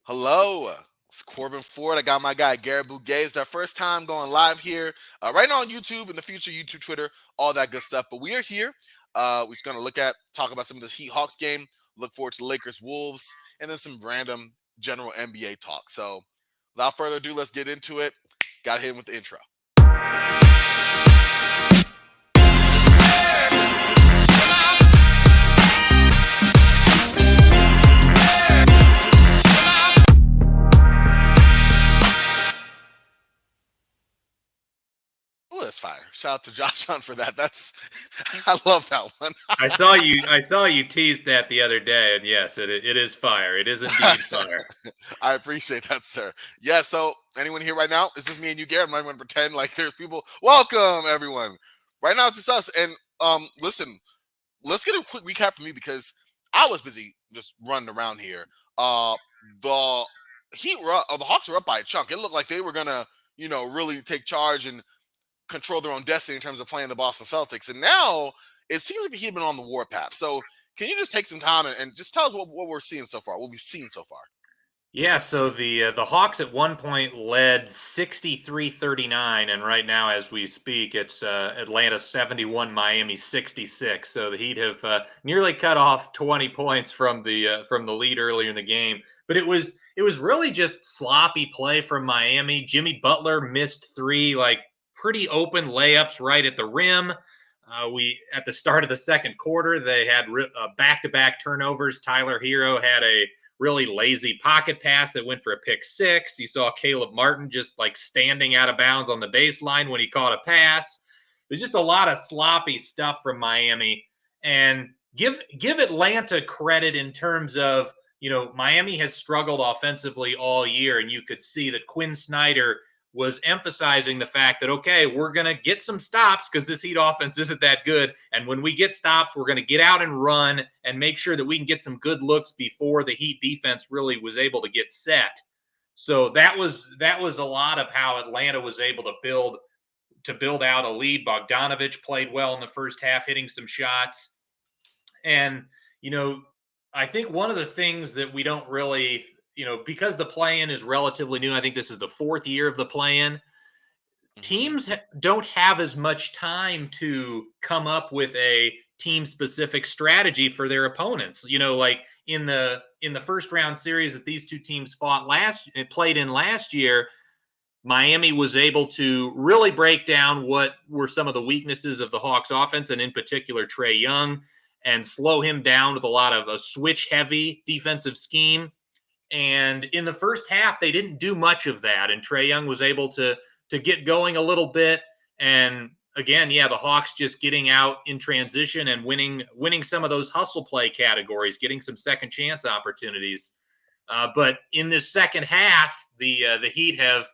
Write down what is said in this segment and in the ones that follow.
Hello, it's Corbin Ford. I got my guy Garrett Bouguet. It's our first time going live here, right now on YouTube, in the future, YouTube, Twitter, all that good stuff. But we are here. We're just going to talk about some of the Heat Hawks game, look forward to Lakers Wolves, and then some random general NBA talk. So without further ado, let's get into it. Got to hit him with the intro. Oh, that's fire. Shout out to Josh Hunt for that. I love that one. I saw you teased that the other day, and yes, it is fire. It is indeed fire. I appreciate that, sir. Yeah, so anyone here right now? It's just me and you, Garrett. I'm not even gonna pretend like there's people. Welcome, everyone. Right now, it's just us. And listen, let's get a quick recap from me because I was busy just running around here. The the Hawks were up by a chunk. It looked like they were gonna, really take charge and control their own destiny in terms of playing the Boston Celtics. And now it seems like the Heat have been on the warpath. So can you just take some time and just tell us what we're seeing so far, what we've seen so far? Yeah, so the Hawks at one point led 63-39, and right now as we speak, it's Atlanta 71, Miami 66. So the Heat have nearly cut off 20 points from the lead earlier in the game. But it was really just sloppy play from Miami. Jimmy Butler missed three like pretty open layups right at the rim. We at the start of the second quarter, they had back-to-back turnovers. Tyler Hero had a really lazy pocket pass that went for a pick six. You saw Caleb Martin just like standing out of bounds on the baseline when he caught a pass. There's just a lot of sloppy stuff from Miami. And give Atlanta credit in terms of, Miami has struggled offensively all year, and you could see that Quinn Snyder was emphasizing the fact that, okay, we're going to get some stops because this Heat offense isn't that good. And when we get stops, we're going to get out and run and make sure that we can get some good looks before the Heat defense really was able to get set. So that was a lot of how Atlanta was able to build out a lead. Bogdanovich played well in the first half, hitting some shots. And, you know, I think one of the things that we don't really, because the play-in is relatively new, I think this is the fourth year of the play-in. Mm-hmm. Teams don't have as much time to come up with a team-specific strategy for their opponents. Like in the first round series that these two teams played in last year, Miami was able to really break down what were some of the weaknesses of the Hawks offense, and in particular Trae Young, and slow him down with a lot of a switch-heavy defensive scheme. And in the first half, they didn't do much of that, and Trae Young was able to get going a little bit. And again, yeah, the Hawks just getting out in transition and winning some of those hustle play categories, getting some second chance opportunities. But in this second half, the Heat have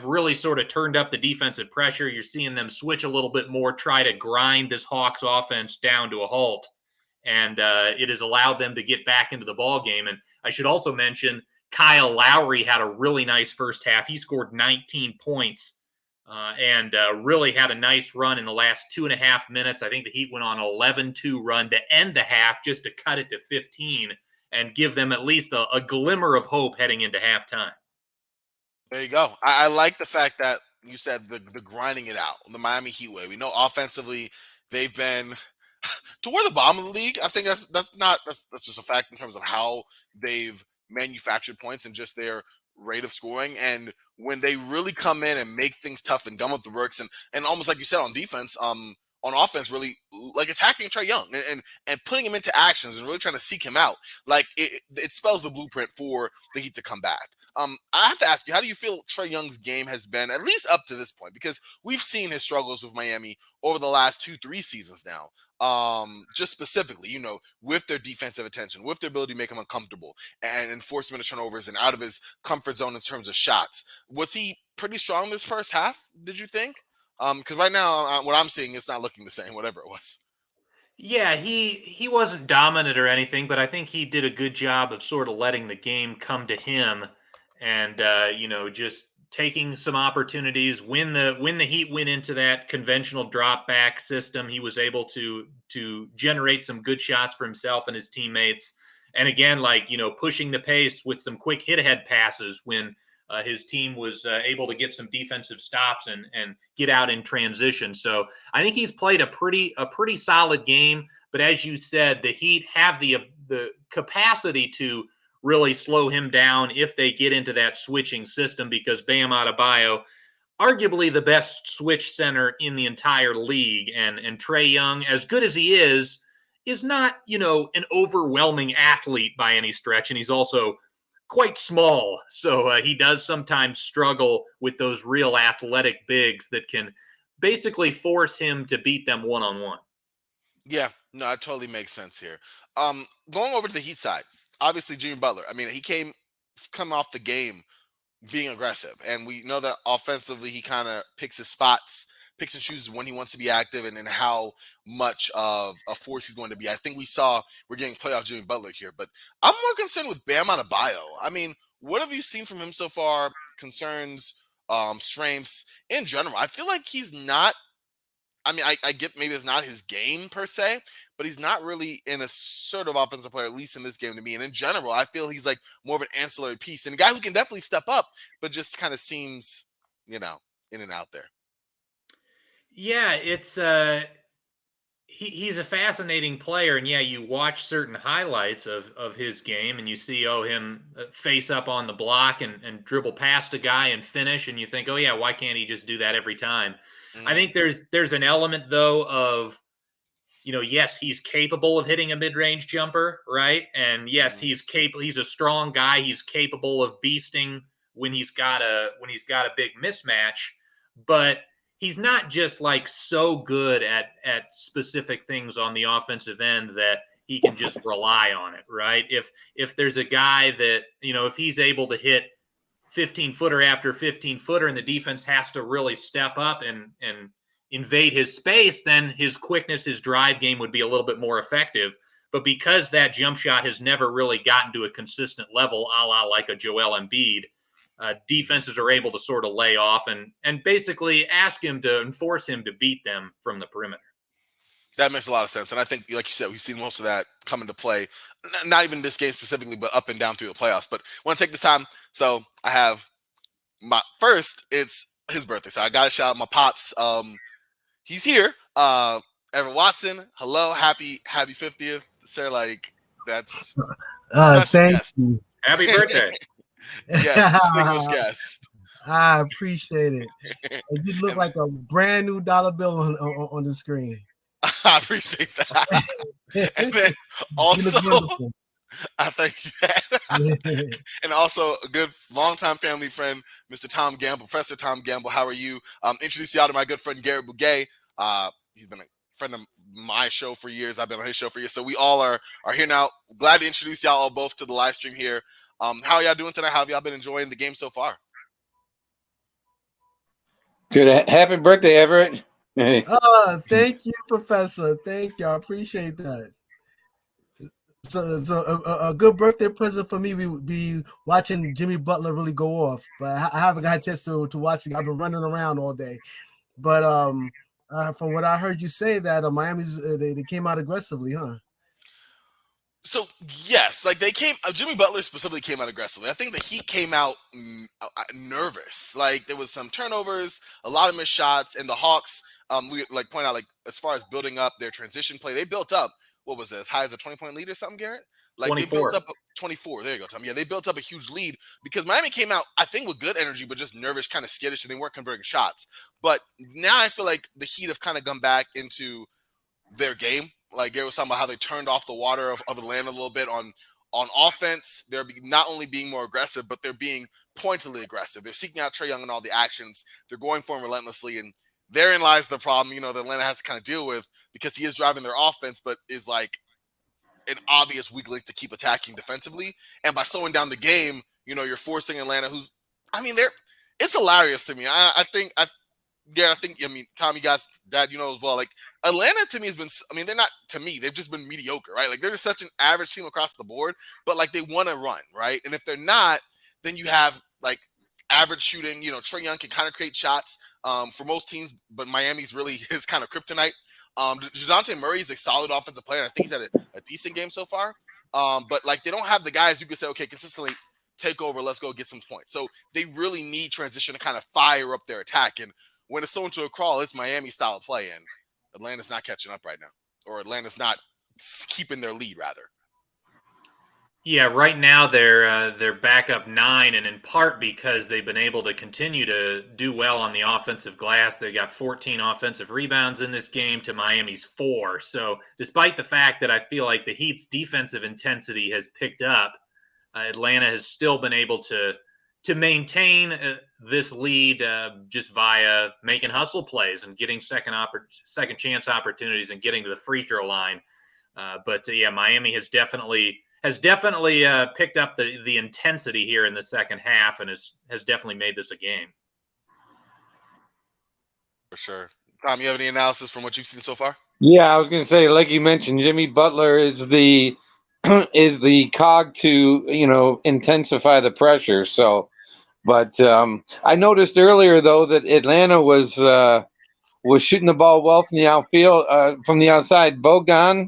really sort of turned up the defensive pressure. You're seeing them switch a little bit more, try to grind this Hawks offense down to a halt, and it has allowed them to get back into the ball game. And I should also mention Kyle Lowry had a really nice first half. He scored 19 points and really had a nice run in the last 2.5 minutes. I think the Heat went on an 11-2 run to end the half just to cut it to 15 and give them at least a glimmer of hope heading into halftime. There you go. I like the fact that you said the grinding it out, the Miami Heat way. We know offensively they've been toward the bottom of the league. I think that's just a fact in terms of how they've manufactured points and just their rate of scoring. And when they really come in and make things tough and gum up the works, and almost like you said on defense, on offense, really like attacking Trae Young and putting him into actions and really trying to seek him out, like it spells the blueprint for the Heat to come back. I have to ask you, how do you feel Trae Young's game has been, at least up to this point? Because we've seen his struggles with Miami over the last 2, 3 seasons now. Just specifically, with their defensive attention, with their ability to make him uncomfortable and enforcement of turnovers and out of his comfort zone in terms of shots. Was he pretty strong this first half, did you think? Because right now, what I'm seeing is not looking the same, whatever it was. Yeah, he wasn't dominant or anything, but I think he did a good job of sort of letting the game come to him, and just taking some opportunities. When the Heat went into that conventional drop back system, he was able to generate some good shots for himself and his teammates. And again, like, pushing the pace with some quick hit ahead passes when his team was able to get some defensive stops and get out in transition. So I think he's played a pretty solid game. But as you said, the Heat have the capacity to really slow him down if they get into that switching system, because Bam Adebayo, arguably the best switch center in the entire league, and Trae Young, as good as he is not, an overwhelming athlete by any stretch, and he's also quite small. So he does sometimes struggle with those real athletic bigs that can basically force him to beat them one-on-one. Yeah, no, it totally makes sense here. Going over to the Heat side, obviously Jimmy Butler. I mean, he come off the game being aggressive, and we know that offensively he kind of picks his spots, picks and chooses when he wants to be active, and then how much of a force he's going to be. I think we're getting playoff Jimmy Butler here, but I'm more concerned with Bam Adebayo. I mean, what have you seen from him so far? Concerns, strengths in general. I feel like he's not. I mean, I get maybe it's not his game per se, but he's not really an assertive offensive player, at least in this game to me. And in general, I feel he's like more of an ancillary piece and a guy who can definitely step up, but just kind of seems, you know, in and out there. Yeah, it's he's a fascinating player, and yeah, you watch certain highlights of his game, and you see him face up on the block and dribble past a guy and finish, and you think, oh yeah, why can't he just do that every time? I Mm-hmm. think there's an element though of, yes, he's capable of hitting a mid-range jumper, right? And yes, Mm-hmm. he's a strong guy. He's capable of beasting when he's got a big mismatch, but he's not just like so good at specific things on the offensive end that he can just rely on it, right? If there's a guy that, if he's able to hit 15 footer after 15 footer and the defense has to really step up and invade his space, then his quickness, his drive game would be a little bit more effective. But because that jump shot has never really gotten to a consistent level, a la like a Joel Embiid, defenses are able to sort of lay off and basically ask him to and force him to beat them from the perimeter. That makes a lot of sense. And I think, like you said, we've seen most of that come into play, not even this game specifically, but up and down through the playoffs. But I want to take this time. So I have my first, it's his birthday. So I got to shout out my pops. He's here. Evan Watson, hello, happy 50th, sir. Like that's special Thank guest. you. Happy birthday. Yes, distinguished guest. I appreciate it. You look And like a brand new dollar bill on the screen. I appreciate that. And then You look also, wonderful. I thank you. And also a good longtime family friend, Mr. Tom Gamble, Professor Tom Gamble. How are you? Introduce you all to my good friend Garrett Bouguet. He's been a friend of my show for years. I've been on his show for years. So we all are here now. Glad to introduce y'all all both to the live stream here. How are y'all doing tonight? How have y'all been enjoying the game so far? Good. Happy birthday, Everett. Thank you, Professor. Thank you. I appreciate that. So a good birthday present for me would be watching Jimmy Butler really go off. But I haven't got a chance to watch it. I've been running around all day. But from what I heard you say, that Miami's they came out aggressively, huh? So yes, like they came. Jimmy Butler specifically came out aggressively. I think the Heat came out nervous. Like there was some turnovers, a lot of missed shots, and the Hawks. We like point out like as far as building up their transition play, they built up. What was it? As high as a 20-point lead or something, Garrett? Like they built 24. up 24. There you go, Tom. Yeah, they built up a huge lead because Miami came out, I think, with good energy, but just nervous, kind of skittish, and they weren't converting shots. But now I feel like the Heat have kind of come back into their game. Like Gary was talking about how they turned off the water of Atlanta a little bit on offense. They're not only being more aggressive, but they're being pointedly aggressive. They're seeking out Trae Young and all the actions. They're going for him relentlessly, and therein lies the problem. That Atlanta has to kind of deal with because he is driving their offense, but is like an obvious weak link to keep attacking defensively. And by slowing down the game, you're forcing Atlanta, who's, I mean, it's hilarious to me. I think, Tom, you guys, Dad, as well. Like, Atlanta to me has been, they're not, to me, they've just been mediocre, right? Like, they're just such an average team across the board, but like they want to run, right? And if they're not, then you have like average shooting. Trae Young can kind of create shots for most teams, but Miami's really his kind of kryptonite. DeJounte Murray is a solid offensive player. And I think he's had a decent game so far. But like they don't have the guys who can say, okay, consistently take over, let's go get some points. So they really need transition to kind of fire up their attack. And when it's thrown to a crawl, it's Miami style of play, and Atlanta's not catching up right now, or Atlanta's not keeping their lead rather. Yeah, right now they're back up 9, and in part because they've been able to continue to do well on the offensive glass. They got 14 offensive rebounds in this game to Miami's 4. So despite the fact that I feel like the Heat's defensive intensity has picked up, Atlanta has still been able to maintain this lead just via making hustle plays and getting second chance opportunities and getting to the free throw line. But Miami has definitely picked up the intensity here in the second half and has definitely made this a game. For sure. Tom, you have any analysis from what you've seen so far? Yeah, I was going to say, like you mentioned, Jimmy Butler is the is the cog to intensify the pressure. So, but I noticed earlier though that Atlanta was shooting the ball well from the outfield, from the outside. Bogan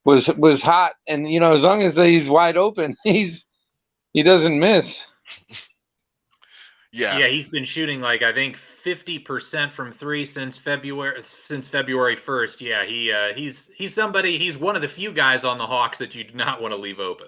was hot, and as long as he's wide open, he doesn't miss. Yeah, he's been shooting like I think 50% from 3 since February 1st. Yeah, he's somebody. He's one of the few guys on the Hawks that you do not want to leave open.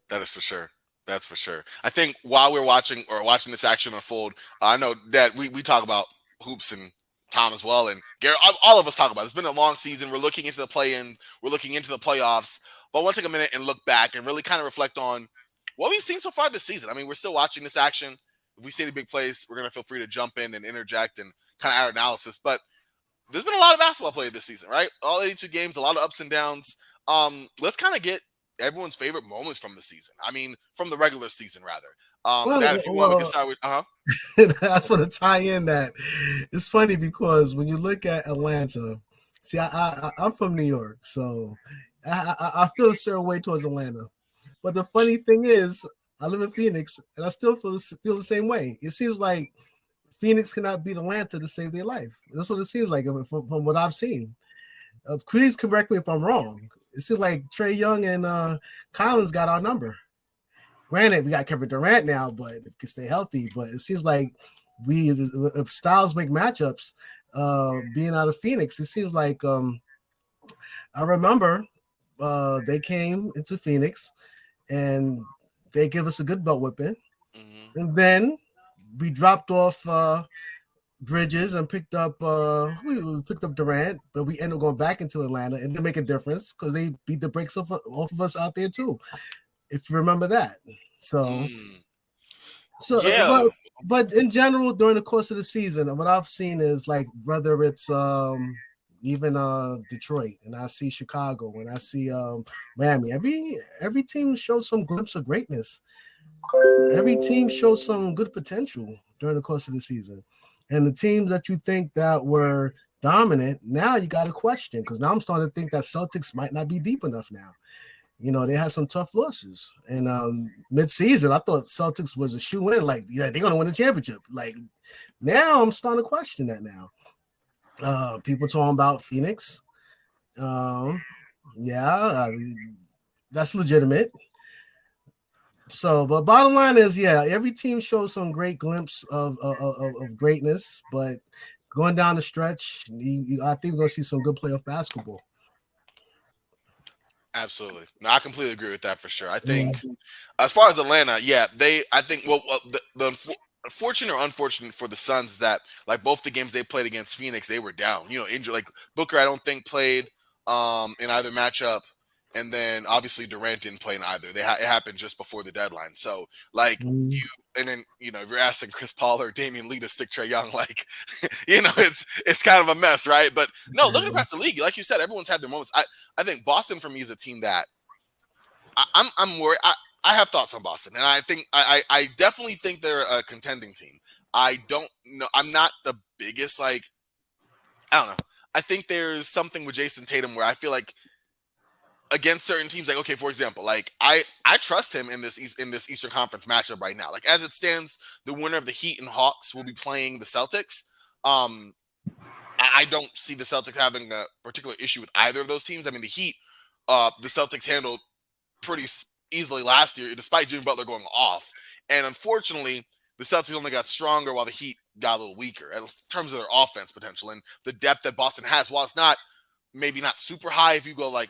that is for sure. That's for sure. I think while we're watching this action unfold, I know that we talk about hoops and Tom as well, and Garrett. All of us talk about it. It's been a long season. We're looking into the play-in. We're looking into the playoffs. But I want to take a minute and look back and really kind of reflect on what we've seen so far this season. I mean, we're still watching this action. If we see any big plays, we're going to feel free to jump in and interject and kind of add analysis. But there's been a lot of basketball played this season, right? All 82 games, a lot of ups and downs. Let's kind of get everyone's favorite moments from the season. I mean, from the regular season, rather. If you want to get started with, I just want to tie in that it's funny because when you look at Atlanta, see, I'm from New York, so I feel a certain way towards Atlanta. But the funny thing is, I live in Phoenix, and I still feel the same way. It seems like Phoenix cannot beat Atlanta to save their life. That's what it seems like from what I've seen. Please correct me if I'm wrong. It seems like Trae Young and Collins got our number. Granted, we got Kevin Durant now, but if he can stay healthy. But it seems like if styles make matchups, being out of Phoenix, it seems like I remember they came into Phoenix and they gave us a good butt whipping. Mm-hmm. And then we dropped off Bridges and picked up Durant, but we ended up going back into Atlanta and didn't make a difference because they beat the brakes off of us out there too. If you remember that. But in general, during the course of the season, what I've seen is like whether it's even Detroit, and I see Chicago, and I see Miami. Every team shows some glimpse of greatness. Every team shows some good potential during the course of the season. And the teams that you think that were dominant, now you got to question, because now I'm starting to think that Celtics might not be deep enough now. They had some tough losses. And mid-season, I thought Celtics was a shoe-in. Like, they're going to win the championship. Like, now I'm starting to question that now. People talking about Phoenix. That's legitimate. So, but bottom line is, every team shows some great glimpse of greatness. But going down the stretch, I think we're going to see some good playoff basketball. Absolutely. No, I completely agree with that for sure. I think as far as Atlanta, I think the fortunate or unfortunate for the Suns is that like both the games they played against Phoenix, they were down, injured. Like Booker, I don't think played in either matchup. And then obviously Durant didn't play in either. It happened just before the deadline. So like if you're asking Chris Paul or Damian Lee to stick Trae Young, like, it's kind of a mess, right? But no, looking across the league, like you said, everyone's had their moments. I think Boston for me is a team that I'm worried. I have thoughts on Boston, and I think I definitely think they're a contending team. I don't know. I'm not the biggest I don't know. I think there's something with Jason Tatum where I feel like against certain teams, like, okay, for example, like I trust him in this Eastern Conference matchup right now. Like as it stands, the winner of the Heat and Hawks will be playing the Celtics. I don't see the Celtics having a particular issue with either of those teams. I mean, the Heat the Celtics handled pretty easily last year, despite Jimmy Butler going off. And unfortunately, the Celtics only got stronger while the Heat got a little weaker in terms of their offense potential and the depth that Boston has. While it's not maybe not super high, if you go like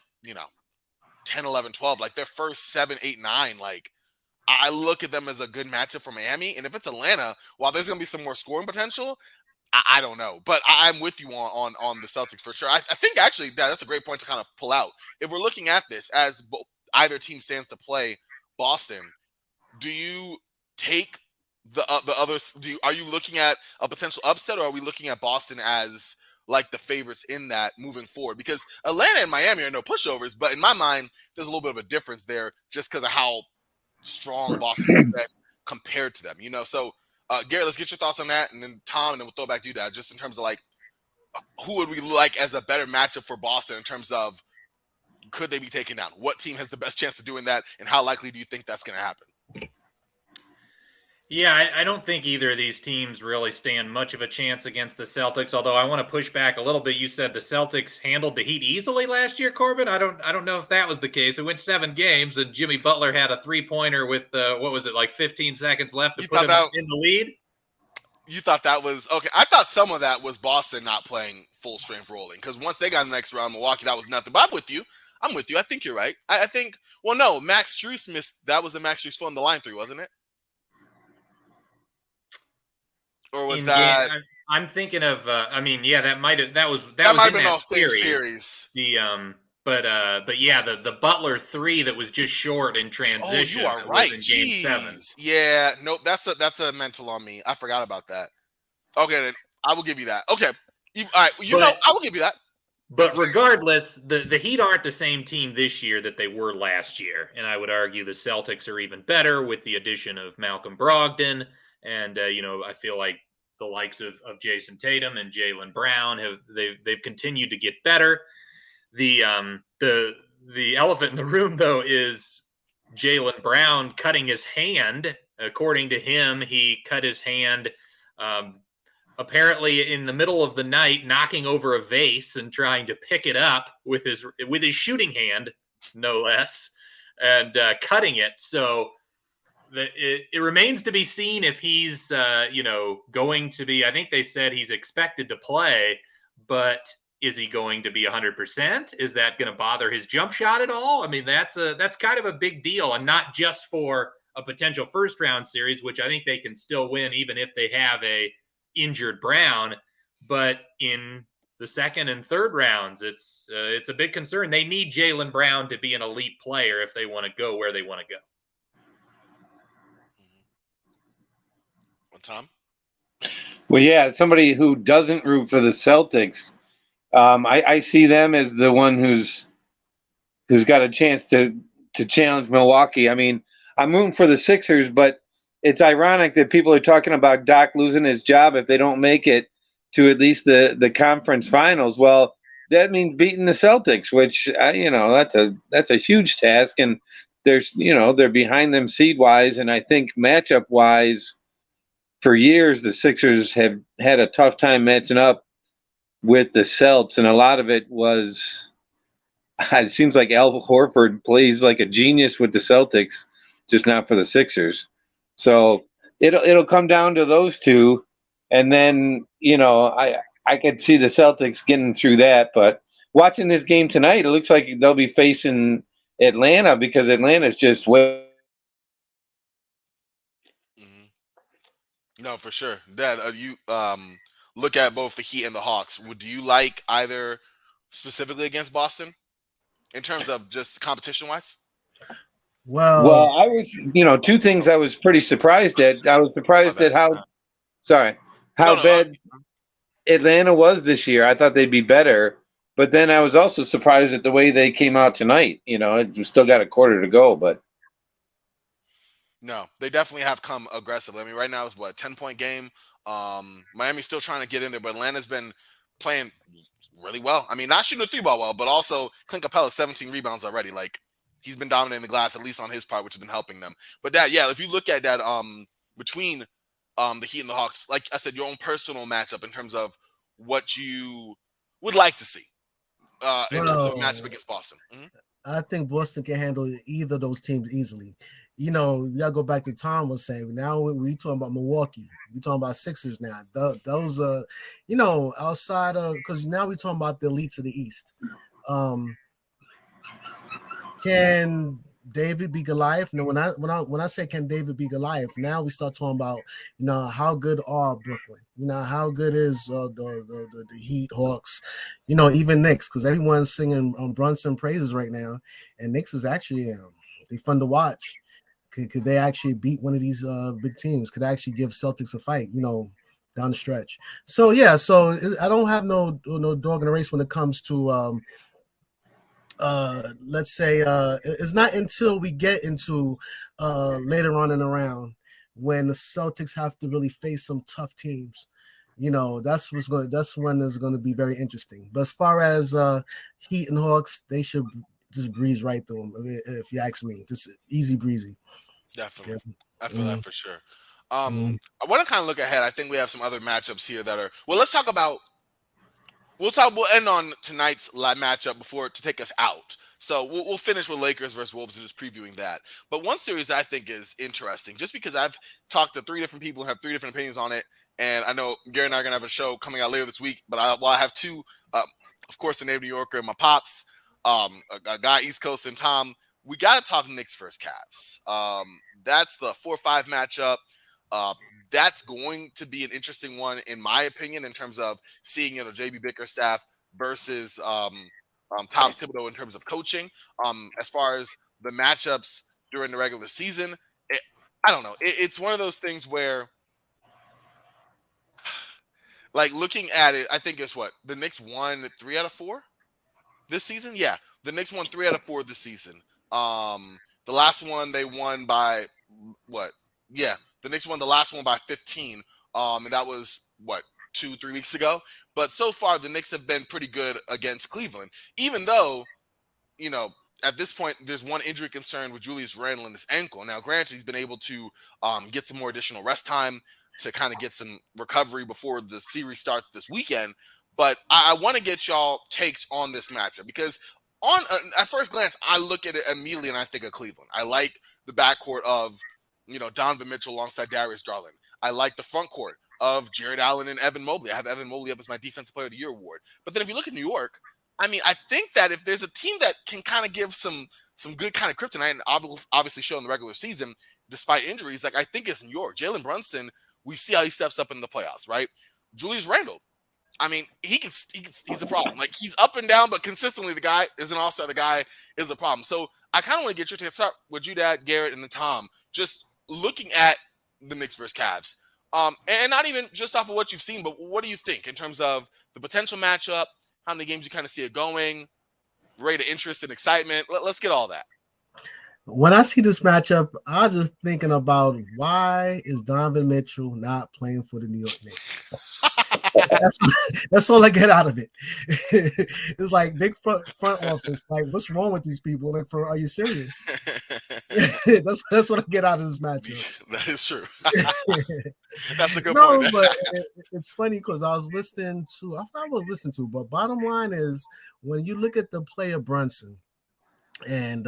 10, 11, 12, like their first 7, 8, 9, like I look at them as a good matchup for Miami. And if it's Atlanta, while there's going to be some more scoring potential, I don't know. But I'm with you on the Celtics for sure. I think actually that's a great point to kind of pull out. If we're looking at this as either team stands to play Boston, do you take the others? Are you looking at a potential upset, or are we looking at Boston as like the favorites in that moving forward? Because Atlanta and Miami are no pushovers, but in my mind, there's a little bit of a difference there just because of how strong Boston has been compared to them. So Garrett, let's get your thoughts on that, and then Tom, and then we'll throw back to you, Dad, just in terms of like who would we like as a better matchup for Boston in terms of could they be taken down? What team has the best chance of doing that, and how likely do you think that's going to happen? Yeah, I don't think either of these teams really stand much of a chance against the Celtics. Although I want to push back a little bit. You said the Celtics handled the Heat easily last year, Corbin. I don't know if that was the case. It went 7 games, and Jimmy Butler had a 3-pointer with what was it, like 15 seconds left to put him in the lead. You thought that was okay? I thought some of that was Boston not playing full strength rolling, because once they got in the next round, Milwaukee, that was nothing. But I'm with you. I think you're right. I think. Well, no, Max Strus missed. That was the Max Strus phone the line 3, wasn't it? Or was that? I'm thinking of. That might have. That might have been all same series. But yeah, the Butler 3 that was just short in transition. Oh, you are right. In Game 7. Yeah, nope. That's a mental on me. I forgot about that. Okay, then I will give you that. Okay, all right. I will give you that. But regardless, the Heat aren't the same team this year that they were last year, and I would argue the Celtics are even better with the addition of Malcolm Brogdon. And I feel like the likes of Jason Tatum and Jaylen Brown they've continued to get better. The elephant in the room, though, is Jaylen Brown cutting his hand. According to him, he cut his hand apparently in the middle of the night, knocking over a vase and trying to pick it up with his shooting hand, no less, and cutting it. So it remains to be seen if he's, going to be. I think they said he's expected to play, but is he going to be 100%? Is that going to bother his jump shot at all? I mean, that's kind of a big deal, and not just for a potential first round series, which I think they can still win even if they have a injured Brown, but in the second and third rounds, it's a big concern. They need Jaylen Brown to be an elite player if they want to go where they want to go. Tom? Well, yeah, somebody who doesn't root for the Celtics, I see them as the one who's got a chance to challenge Milwaukee. I mean, I'm rooting for the Sixers, but it's ironic that people are talking about Doc losing his job if they don't make it to at least the conference finals. Well, that means beating the Celtics, which that's a huge task, and they're behind them seed wise, and I think matchup wise, for years the Sixers have had a tough time matching up with the Celts, and a lot of it was it seems like Al Horford plays like a genius with the Celtics, just not for the Sixers. So it'll come down to those two, and then I could see the Celtics getting through that. But watching this game tonight, it looks like they'll be facing Atlanta because Atlanta's just way. No, for sure. Dad, you look at both the Heat and the Hawks. Would you like either specifically against Boston in terms of just competition wise? Well, I was, two things I was pretty surprised at. I was surprised at how bad Atlanta was this year. I thought they'd be better, but then I was also surprised at the way they came out tonight. It still got a quarter to go, but. No, they definitely have come aggressively. I mean, right now it's a 10-point game. Miami's still trying to get in there, but Atlanta's been playing really well. I mean, not shooting the 3-ball well, but also Clint Capella 17 rebounds already. Like, he's been dominating the glass, at least on his part, which has been helping them. But if you look at that between the Heat and the Hawks, like I said, your own personal matchup in terms of what you would like to see in terms of a matchup against Boston. Mm-hmm. I think Boston can handle either of those teams easily. You know, you gotta go back to Tom was saying. Now we talking about Milwaukee. We talking about Sixers now. Those you know, outside of because now we talking about the elites of the East. Um, can David be Goliath? No, when I say can David be Goliath, now we start talking about how good are Brooklyn? How good is the Heat, Hawks? Even Knicks because everyone's singing Brunson praises right now, and Knicks is actually they fun to watch. Could they actually beat one of these big teams? Could actually give Celtics a fight? Down the stretch. So yeah, so I don't have no dog in the race when it comes to let's say it's not until we get into later on in the round when the Celtics have to really face some tough teams. That's when it's going to be very interesting. But as far as Heat and Hawks, they should just breeze right through them. If you ask me, just easy breezy. Definitely. Yeah. I feel that for sure. I Mm. want to kind of look ahead. I think we have some other matchups here that are well. Let's talk about. We'll end on tonight's live matchup before to take us out. So we'll finish with Lakers versus Wolves and just previewing that. But one series I think is interesting, just because I've talked to 3 different people and have 3 different opinions on it, and I know Gary and I are gonna have a show coming out later this week. But I have 2, of course, a native New Yorker, my pops, a guy East Coast, and Tom. We got to talk Knicks versus Cavs. That's the 4-5 matchup. Uh, that's going to be an interesting one, in my opinion, in terms of seeing JB Bickerstaff versus Tom Thibodeau in terms of coaching. As far as the matchups during the regular season, I don't know. It's one of those things where, like, looking at it, I think it's what the Knicks won 3 out of 4 this season. Yeah, the Knicks won 3 out of 4 this season. The last one they won by what? Yeah, the Knicks won the last one by 15. And that was what 2-3 weeks ago. But so far, the Knicks have been pretty good against Cleveland, even though at this point, there's one injury concern with Julius Randle in his ankle. Now, granted, he's been able to get some more additional rest time to kind of get some recovery before the series starts this weekend. But I want to get y'all takes on this matchup because at first glance, I look at it immediately and I think of Cleveland. I like the backcourt of Donovan Mitchell alongside Darius Garland. I like the front court of Jared Allen and Evan Mobley. I have Evan Mobley up as my Defensive Player of the Year award. But then if you look at New York, I mean, I think that if there's a team that can kind of give some good kind of kryptonite, and obviously show in the regular season, despite injuries, like I think it's New York. Jalen Brunson, we see how he steps up in the playoffs, right? Julius Randle, I mean, he's a problem. Like he's up and down, but consistently the guy is an all-star. The guy is a problem. So I kind of want to get your take. Start with you, Dad, Garrett, and then Tom. Just looking at the Knicks versus Cavs, and not even just off of what you've seen, but what do you think in terms of the potential matchup? How many games you kind of see it going, rate of interest and excitement. Let's get all that. When I see this matchup, I'm just thinking about why is Donovan Mitchell not playing for the New York Knicks? That's all I get out of it. It's like Nick front office. Like, what's wrong with these people? Like, are you serious? that's what I get out of this matchup. That is true. That's a good no, point. But it's funny because I was listening to. I forgot what I was listening to, but bottom line is when you look at the player Brunson. And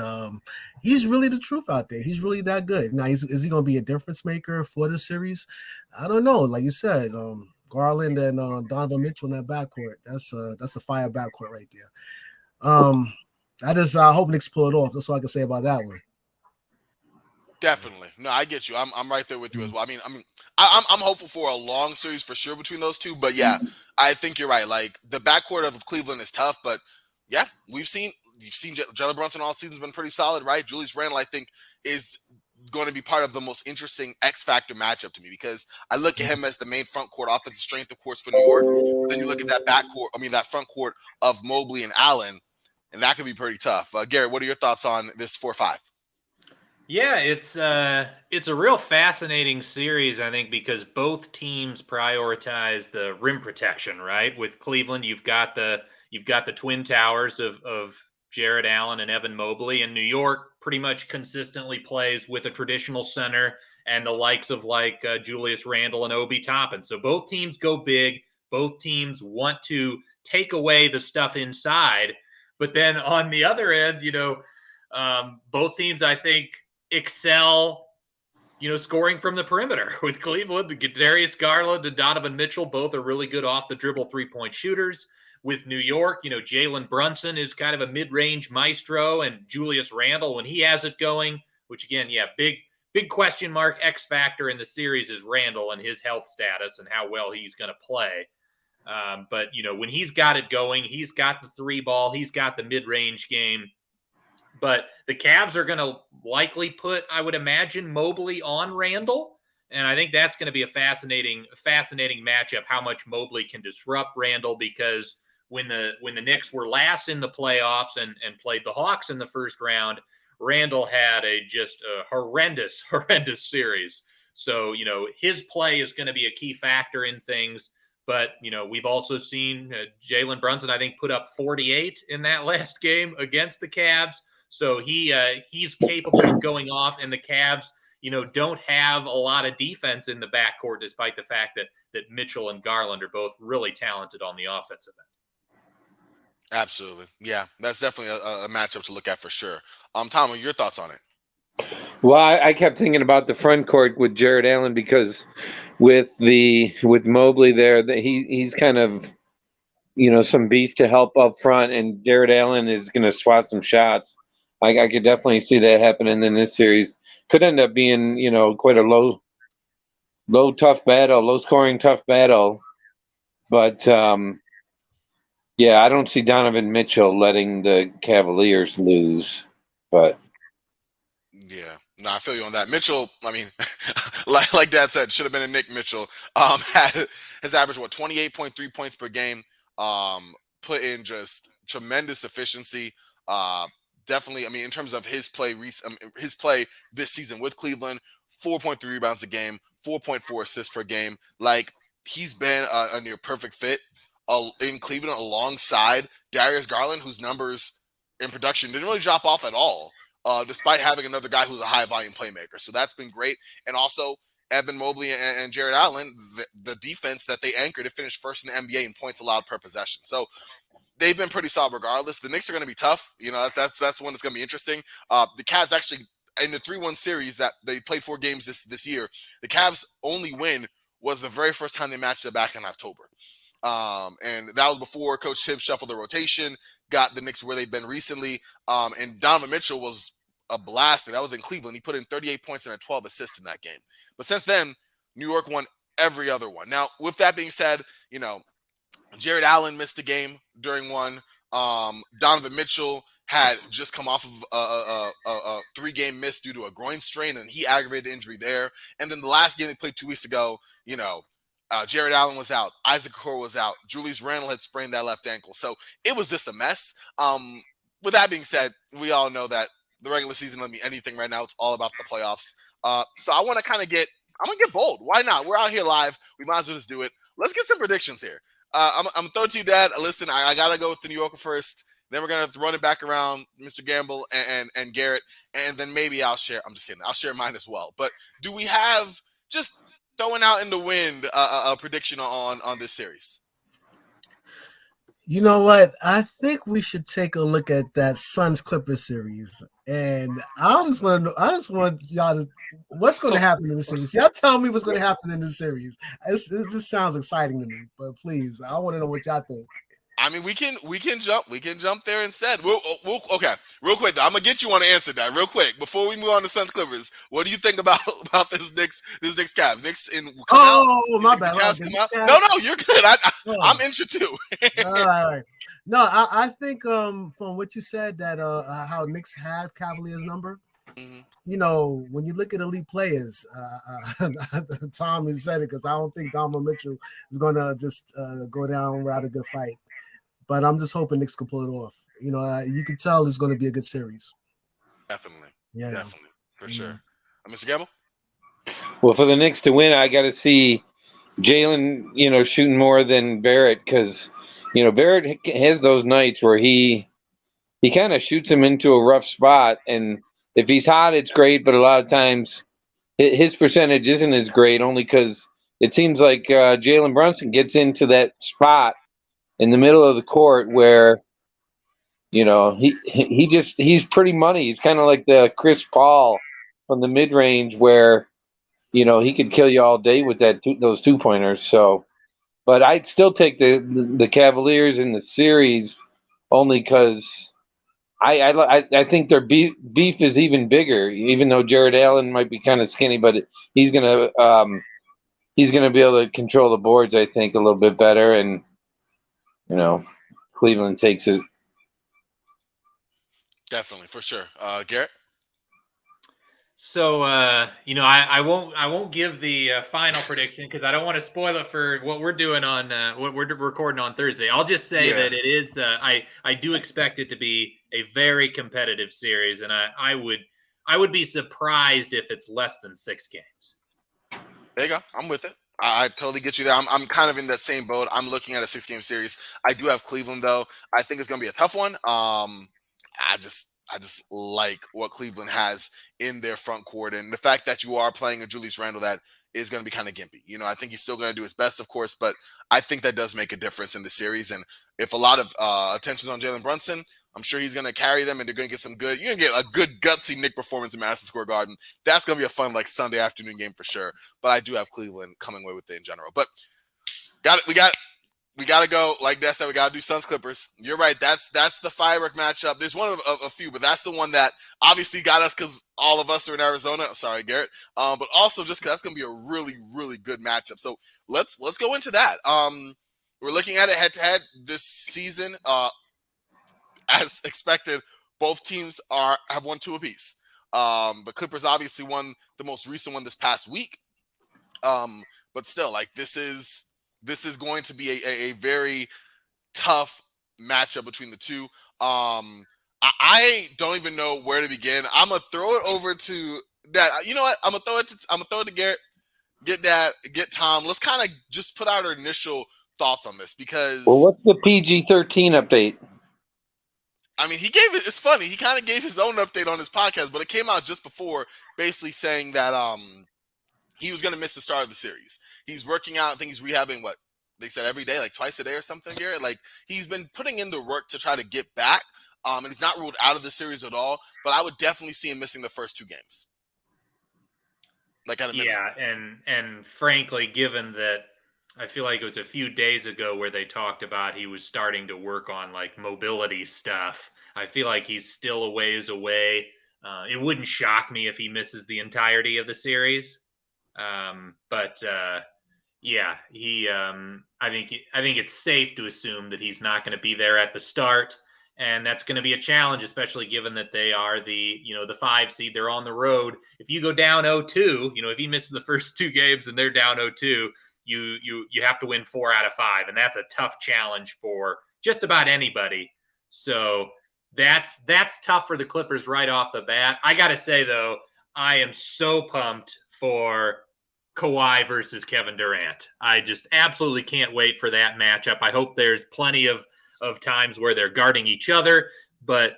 he's really the truth out there. He's really that good. Now, is he going to be a difference maker for the series? I don't know. Like you said, Garland and Donovan Mitchell in that backcourt. That's a fire backcourt right there. I hope Knicks pull it off. That's all I can say about that one. Definitely. No, I get you. I'm right there with you as well. I'm hopeful for a long series for sure between those two. But yeah, I think you're right. Like the backcourt of Cleveland is tough, but yeah, you've seen Jalen Brunson all season's been pretty solid, right? Julius Randle, I think, is going to be part of the most interesting X factor matchup to me because I look at him as the main front court offensive strength, of course, for New York. But then you look at that front court of Mobley and Allen, and that could be pretty tough. Garrett, what are your thoughts on this 4-5? Yeah, it's a real fascinating series, I think, because both teams prioritize the rim protection, right? With Cleveland, you've got the twin towers of Jared Allen and Evan Mobley, and New York pretty much consistently plays with a traditional center and the likes of Julius Randle and Obi Toppin. So both teams go big. Both teams want to take away the stuff inside. But then on the other end, both teams, I think, excel, scoring from the perimeter. With Cleveland, Darius Garland and Donovan Mitchell, both are really good off the dribble three-point shooters. With New York, Jalen Brunson is kind of a mid-range maestro, and Julius Randle, when he has it going, which again, big question mark, X factor in the series is Randle and his health status and how well he's going to play. But when he's got it going, he's got the three ball, he's got the mid-range game. But the Cavs are going to likely put, I would imagine, Mobley on Randle. And I think that's going to be a fascinating matchup, how much Mobley can disrupt Randle, because when the Knicks were last in the playoffs and played the Hawks in the first round, Randle had just a horrendous series. So, his play is going to be a key factor in things. But, we've also seen Jalen Brunson, I think, put up 48 in that last game against the Cavs. So he's capable of going off, and the Cavs, don't have a lot of defense in the backcourt, despite the fact that Mitchell and Garland are both really talented on the offensive end. Absolutely. Yeah, that's definitely a matchup to look at for sure. Tom, what are your thoughts on it? Well, I kept thinking about the front court with Jared Allen, because with Mobley there, that he's kind of, some beef to help up front, and Jared Allen is going to swat some shots. I could definitely see that happening in this series. Could end up being, quite a low scoring tough battle. But yeah, I don't see Donovan Mitchell letting the Cavaliers lose. But yeah, no, I feel you on that. Mitchell, I mean, like Dad said, should have been a Nick Mitchell. Has averaged 28.3 points per game. Put in just tremendous efficiency. Definitely, I mean, in terms of his play this season with Cleveland, 4.3 rebounds a game, 4.4 assists per game. Like, he's been a near perfect fit in Cleveland alongside Darius Garland, whose numbers in production didn't really drop off at all, despite having another guy who's a high volume playmaker. So that's been great. And also Evan Mobley and Jared Allen, the defense that they anchored to finish first in the NBA in points allowed per possession. So they've been pretty solid regardless. The Knicks are going to be tough. That's one that's going to be interesting. The Cavs actually, in the 3-1 series that they played 4 games this year, the Cavs' only win was the very first time they matched it back in October. And that was before Coach Tibbs shuffled the rotation, got the Knicks where they've been recently. And Donovan Mitchell was a blaster. That was in Cleveland. He put in 38 points and 12 assists in that game. But since then, New York won every other one. Now, with that being said, Jared Allen missed a game during one. Donovan Mitchell had just come off of a 3-game miss due to a groin strain, and he aggravated the injury there. And then the last game they played 2 weeks ago, Jared Allen was out. Isaac Okoro was out. Julius Randle had sprained that left ankle. So it was just a mess. With that being said, we all know that the regular season doesn't mean anything right now. It's all about the playoffs. So I'm going to get bold. Why not? We're out here live. We might as well just do it. Let's get some predictions here. I'm going to throw it to you, Dad. Listen, I got to go with the New Yorker first. Then we're going to run it back around Mr. Gamble and Garrett. And then maybe I'll share. I'm just kidding. I'll share mine as well. But do we have, just throwing out in the wind, a prediction on this series? You know what? I think we should take a look at that Suns Clippers series. And I just want y'all to, what's going to happen in the series? Y'all tell me what's going to happen in this series. This sounds exciting to me, but please, I want to know what y'all think. I mean, we can jump there instead. We'll okay, real quick though. I'm gonna get you on to answer that real quick before we move on to Suns Clippers. What do you think about this Knicks Cavs? Knicks in come out? My bad. No, you're good. I'm interested too. All right. No, I think from what you said that how Knicks have Cavaliers number. Mm-hmm. When you look at elite players, Tom has said it because I don't think Donovan Mitchell is gonna just go down without a good fight. But I'm just hoping Knicks can pull it off. You can tell it's going to be a good series. Definitely. Yeah. Definitely. For sure. Mr. Gamble? Well, for the Knicks to win, I got to see Jalen, shooting more than Barrett, because, Barrett has those nights where he kind of shoots him into a rough spot. And if he's hot, it's great. But a lot of times his percentage isn't as great, only because it seems like Jalen Brunson gets into that spot in the middle of the court where You know, he's pretty money. He's kind of like the Chris Paul from the mid range, where he could kill you all day with those 2 pointers. So, but I'd still take the Cavaliers in the series only because I think their beef is even bigger. Even though Jared Allen might be kind of skinny, but he's gonna be able to control the boards. I think a little bit better, and Cleveland takes it. Definitely, for sure. Garrett? So I won't give the final prediction because I don't want to spoil it for what we're doing on what we're recording on Thursday. I'll just say that it is I do expect it to be a very competitive series, and I would be surprised if it's less than 6 games. There you go. I'm with it. I totally get you there. I'm kind of in that same boat. I'm looking at a 6-game series. I do have Cleveland though. I think it's going to be a tough one. I just like what Cleveland has in their front court, and the fact that you are playing a Julius Randle that is going to be kind of gimpy. I think he's still going to do his best, of course, but I think that does make a difference in the series. And if a lot of attention's on Jalen Brunson, I'm sure he's going to carry them, and they're going to get you're going to get a good gutsy Knick performance in Madison Square Garden. That's going to be a fun Sunday afternoon game for sure. But I do have Cleveland coming away with it in general. But we got to go. Like that said, we got to do Suns Clippers. You're right. That's the firework matchup. There's one of a few, but that's the one that obviously got us because all of us are in Arizona. Sorry, Garrett. But also just because that's going to be a really, really good matchup. So let's go into that. We're looking at it head to head this season. As expected, both teams have won 2 apiece. The Clippers obviously won the most recent one this past week. But still, this is going to be a very tough matchup between the two. I don't even know where to begin. I'm gonna throw it over to that. You know what? I'm gonna throw it to Garrett. Get Tom. Let's kind of just put out our initial thoughts on this because. Well, what's the PG-13 update? I mean, he gave it. It's funny. He kind of gave his own update on his podcast, but it came out just before, basically saying that he was going to miss the start of the series. He's working out. I think he's rehabbing what they said every day, twice a day or something. Garrett, he's been putting in the work to try to get back. And he's not ruled out of the series at all. But I would definitely see him missing the first 2 games. At a minimum. Yeah, and frankly, given that. I feel like it was a few days ago where they talked about he was starting to work on mobility stuff. I feel like he's still a ways away. It wouldn't shock me if he misses the entirety of the series. But yeah, I think it's safe to assume that he's not going to be there at the start, and that's going to be a challenge, especially given that they are the 5 seed. They're on the road. If you go down 0-2, if he misses the first 2 games and they're down 0-2. You have to win 4 out of 5, and that's a tough challenge for just about anybody. So that's tough for the Clippers right off the bat. I got to say, though, I am so pumped for Kawhi versus Kevin Durant. I just absolutely can't wait for that matchup. I hope there's plenty of times where they're guarding each other, but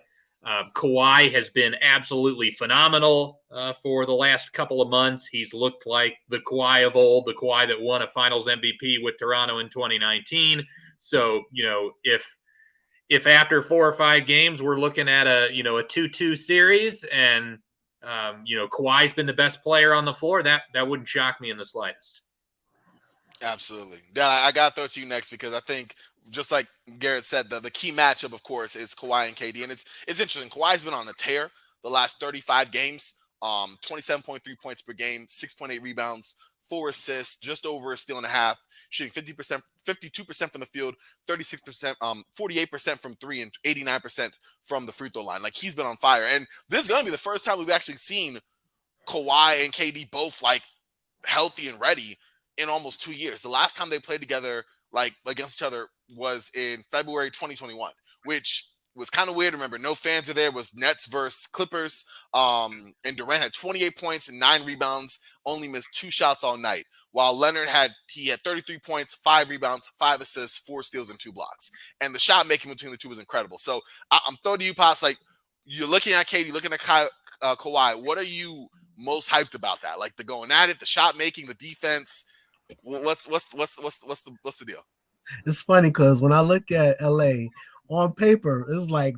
Kawhi has been absolutely phenomenal for the last couple of months. He's looked like the Kawhi of old, the Kawhi that won a Finals MVP with Toronto in 2019. So, if after 4 or 5 games we're looking at a 2-2 series and Kawhi's been the best player on the floor, that wouldn't shock me in the slightest. Absolutely. Dan, I got to throw it to you next because I think, just like Garrett said, the key matchup, of course, is Kawhi and KD. And it's interesting. Kawhi's been on a tear the last 35 games, 27.3 points per game, 6.8 rebounds, 4 assists, just over a steal and a half, shooting 52% from the field, 36%, 48% from 3, and 89% from the free throw line. He's been on fire. And this is going to be the first time we've actually seen Kawhi and KD both healthy and ready in almost 2 years. The last time they played together against each other was in February 2021, which was kind of weird. Remember, no fans are there. It was Nets versus Clippers. And Durant had 28 points and 9 rebounds, only missed 2 shots all night. While Leonard had 33 points, 5 rebounds, 5 assists, 4 steals, and 2 blocks. And the shot making between the two was incredible. So I'm throwing to you, Pops. You're looking at KD, looking at Kawhi. What are you most hyped about that? The going at it, the shot making, the defense. What's the deal? It's funny because when I look at LA on paper, it's like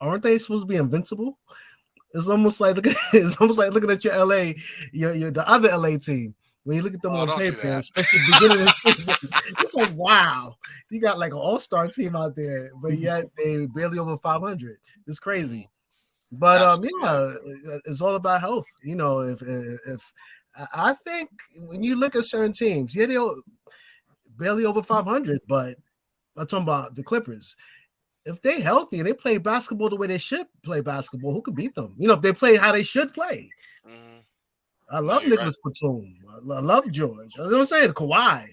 aren't they supposed to be invincible? It's almost like it's almost like looking at your LA, your the other LA team. When you look at them Oh, on don't do paper, that. especially at the beginning of the season, it's like, wow, you got like an all-star team out there, but yet they barely over 500. It's crazy. But Absolutely. yeah, it's all about health. You know, if I think when you look at certain teams, yeah, they're barely over 500, but I'm talking about the Clippers. If they healthy and they play basketball the way they should play basketball, who could beat them? You know, if they play how they should play. Mhm. I No, love you're right. Nicholas Batum. I love George. You know what I'm saying? Kawhi.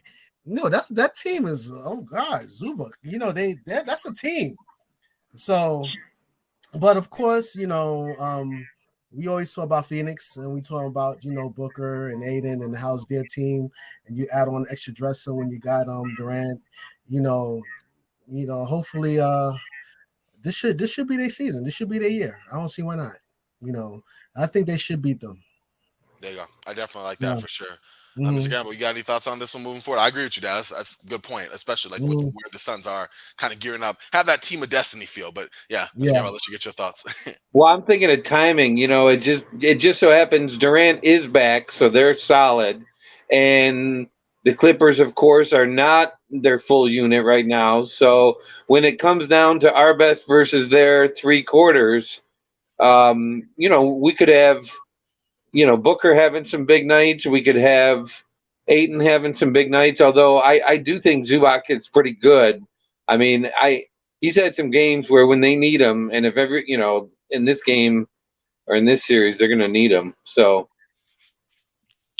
No, that team is, oh God, Zubac. You know, that's a team. So, but of course, you know, we always talk about Phoenix and we talk about, you know, Booker and Aiden and how's their team, and you add on extra dresser when you got Durant, you know, hopefully this should be their season. This should be their year. I don't see why not. You know, I think they should beat them. There you go. I definitely like that Yeah. for sure. Mr. Mm-hmm. Gamble, you got any thoughts on this one moving forward? I agree with you, Dan. That's a good point, especially like with Mm-hmm. where the Suns are kind of gearing up. Have that team of destiny feel. But yeah, Mr. Yeah. Gamble, I'll let you get your thoughts. Well, I'm thinking of timing. You know, it just so happens Durant is back, so they're solid, and the Clippers, of course, are not their full unit right now. So when it comes down to our best versus their three quarters, you know, we could have, you know, Booker having some big nights. We could have Aiton having some big nights. Although I do think Zubac is pretty good. I mean, he's had some games where when they need him, and if every, you know, in this game or in this series, they're going to need him. So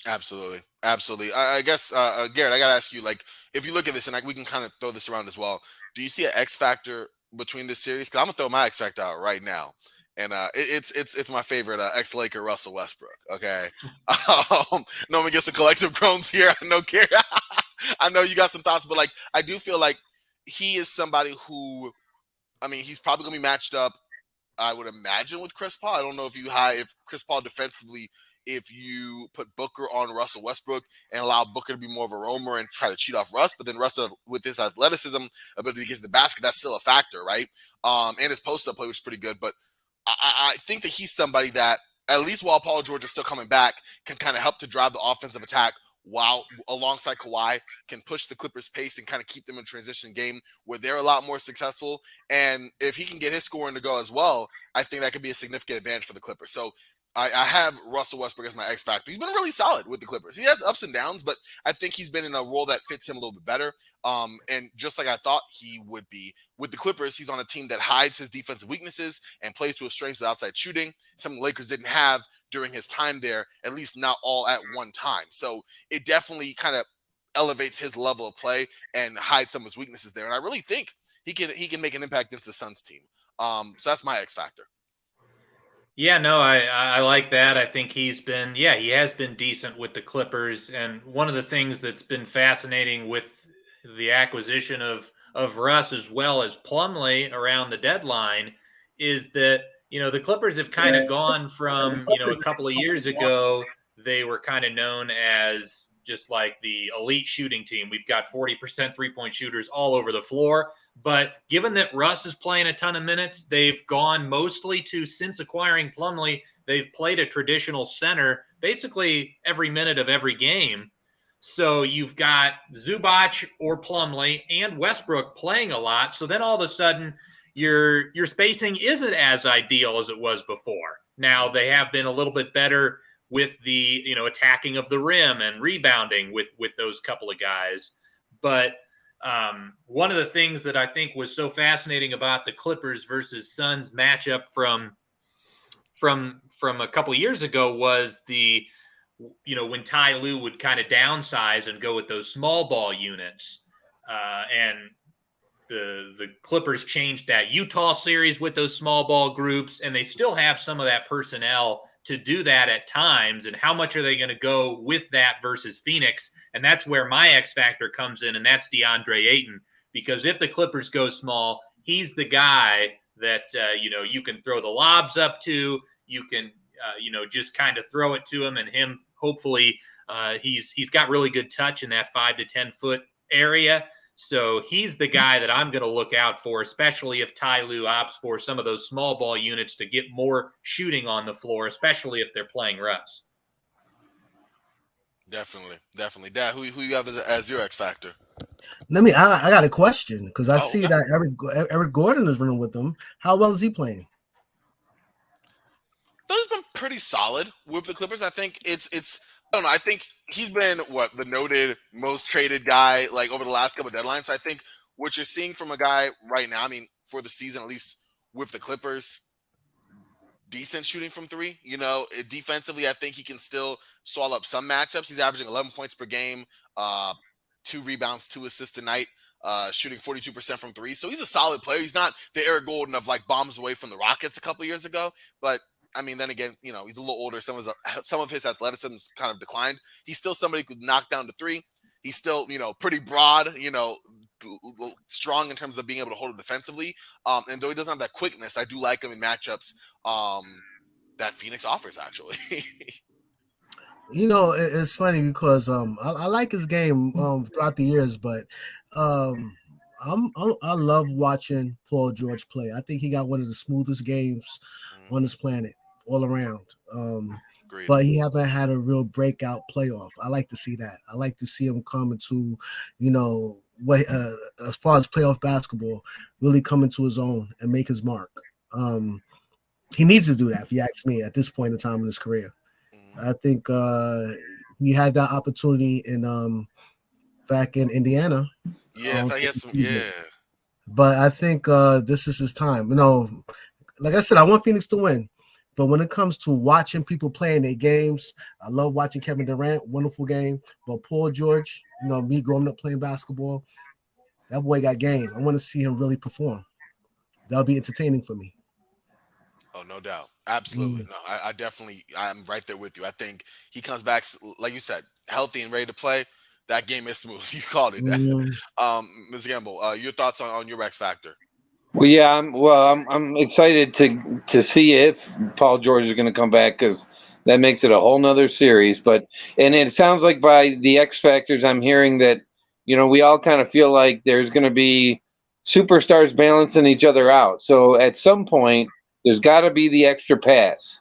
Absolutely, absolutely. I guess, Garrett, I gotta ask you, like, if you look at this, and like, we can kind of throw this around as well. Do you see an X factor between this series? Because I'm gonna throw my X factor out right now, and it's my favorite ex Laker Russell Westbrook. Okay, no one gets some collective groans here. I know, Garrett. I know you got some thoughts, but like, I do feel like he is somebody who, I mean, he's probably gonna be matched up, I would imagine, with Chris Paul. I don't know if Chris Paul defensively, if you put Booker on Russell Westbrook and allow Booker to be more of a roamer and try to cheat off Russ, but then Russell with his athleticism, ability to get to the basket, that's still a factor, right? And his post-up play was pretty good, but I think that he's somebody that, at least while Paul George is still coming back, can kind of help to drive the offensive attack while alongside Kawhi, can push the Clippers pace and kind of keep them in transition game where they're a lot more successful. And if he can get his scoring to go as well, I think that could be a significant advantage for the Clippers. So I have Russell Westbrook as my X factor. He's been really solid with the Clippers. He has ups and downs, but I think he's been in a role that fits him a little bit better. And just like I thought he would be with the Clippers, he's on a team that hides his defensive weaknesses and plays to his strengths with outside shooting. Something the Lakers didn't have during his time there, at least not all at one time. So it definitely kind of elevates his level of play and hides some of his weaknesses there. And I really think he can make an impact against the Suns team. So that's my X factor. Yeah, no, I like that. I think he has been decent with the Clippers. And one of the things that's been fascinating with the acquisition of Russ as well as Plumlee around the deadline is that, you know, the Clippers have kind of gone from, you know, a couple of years ago, they were kind of known as just like the elite shooting team. We've got 40% three-point shooters all over the floor. But given that Russ is playing a ton of minutes, they've gone mostly to, since acquiring Plumlee, they've played a traditional center basically every minute of every game. So you've got Zubac or Plumlee and Westbrook playing a lot. So then all of a sudden your spacing isn't as ideal as it was before. Now they have been a little bit better with the, you know, attacking of the rim and rebounding with those couple of guys. But one of the things that I think was so fascinating about the Clippers versus Suns matchup from a couple of years ago was the, you know, when Ty Lue would kind of downsize and go with those small ball units, and the Clippers changed that Utah series with those small ball groups, and they still have some of that personnel to do that at times. And how much are they going to go with that versus Phoenix? And that's where my X factor comes in, and that's DeAndre Ayton. Because if the Clippers go small, he's the guy that you know, you can throw the lobs up to. You can you know, just kind of throw it to him, and him hopefully he's got really good touch in that 5 to 10 foot area. So he's the guy that I'm going to look out for, especially if Ty Lue opts for some of those small ball units to get more shooting on the floor, especially if they're playing Russ. Definitely. Dad, who you have as your X factor? I got a question because I see okay. that Eric Gordon is running with them. How well is he playing? He's been pretty solid with the Clippers. I think it's I don't know. I think he's been the noted most traded guy like over the last couple of deadlines. So I think what you're seeing from a guy right now, I mean, for the season at least with the Clippers, decent shooting from three. Defensively, I think he can still swallow up some matchups. He's averaging 11 points per game, 2 rebounds, 2 assists a night, shooting 42% from three. So he's a solid player. He's not the Eric Golden of like bombs away from the Rockets a couple of years ago, but I mean, then again, he's a little older. Some of his athleticism's kind of declined. He's still somebody who could knock down the three. He's still, pretty broad, strong in terms of being able to hold it defensively. And though he doesn't have that quickness, I do like him in matchups that Phoenix offers, actually. It's funny because I like his game throughout the years, but I love watching Paul George play. I think he got one of the smoothest games on this planet all around. But he haven't had a real breakout playoff. I like to see that. I like to see him come into, as far as playoff basketball, really come into his own and make his mark. He needs to do that, if you ask me, at this point in time in his career. I think he had that opportunity in back in Indiana. Yeah, he had some. But I think this is his time. Like I said, I want Phoenix to win. But when it comes to watching people playing their games, I love watching Kevin Durant, wonderful game. But Paul George, me growing up playing basketball, that boy got game. I want to see him really perform. That'll be entertaining for me. Oh, no doubt. Absolutely. No, I'm right there with you. I think he comes back, like you said, healthy and ready to play. That game is smooth. You called it. Ms. Gamble, your thoughts on your X factor? Well, yeah, I'm excited to see if Paul George is going to come back because that makes it a whole nother series. And it sounds like by the X factors, I'm hearing that we all kind of feel like there's going to be superstars balancing each other out. So at some point, there's got to be the extra pass,